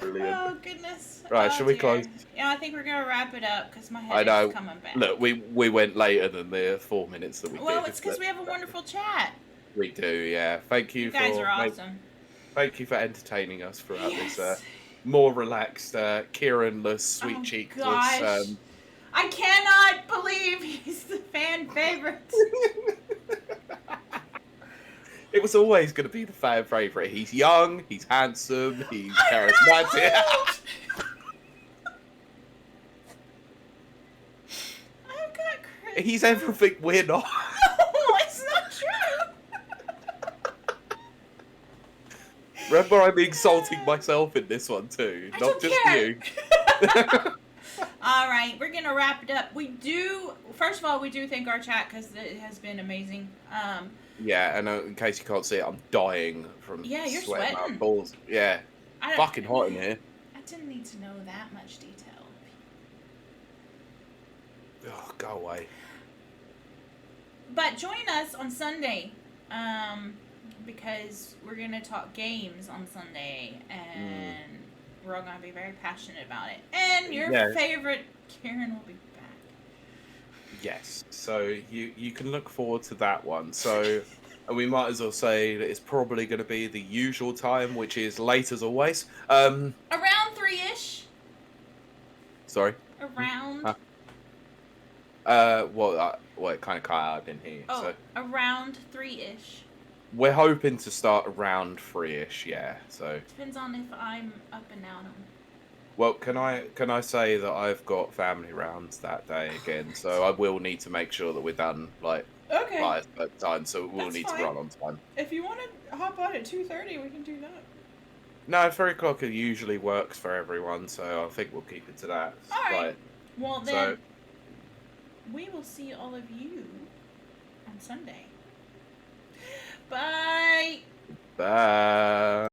Brilliant. Oh goodness. Right, should we close? Yeah, I think we're gonna wrap it up because my head is coming back. Look, we went later than the 4 minutes that we did. Well, it's because we have a wonderful chat. We do, yeah. Thank you. You guys are awesome. Thank you for entertaining us throughout this more relaxed, Kieran-less, sweet cheekless. Gosh. I cannot believe he's the fan favorite. It was always going to be the fan favorite. He's young, he's handsome, he's charismatic. I've got crazy. He's everything we're not. No, it's not true. Remember, I'm insulting myself in this one too, I not don't just care. you. All right, we're gonna wrap it up. First of all, we do thank our chat because it has been amazing. Yeah, and in case you can't see it, I'm dying from Yeah, you're sweating my sweating. balls. Yeah, fucking hot in here. I didn't need to know that much detail. Oh, go away. But join us on Sunday, because we're gonna talk games on Sunday, and we're all gonna be very passionate about it. And your favorite Karen will be back. Yes, so you can look forward to that one. So we might as well say that it's probably going to be the usual time, which is late as always. Around 3-ish. Sorry. Around. Huh? Well, it kind of cut out in here. Oh, so around 3-ish. we're hoping to start around 3-ish. Yeah. So depends on if I'm up and out on. Well, can I say that I've got family rounds that day again, so I will need to make sure that we're done by a certain time, so we'll need to run on time. If you want to hop on at 2:30, we can do that. No, 3 o'clock usually works for everyone, so I think we'll keep it to that. All right. Well then, we will see all of you on Sunday. Bye. Bye.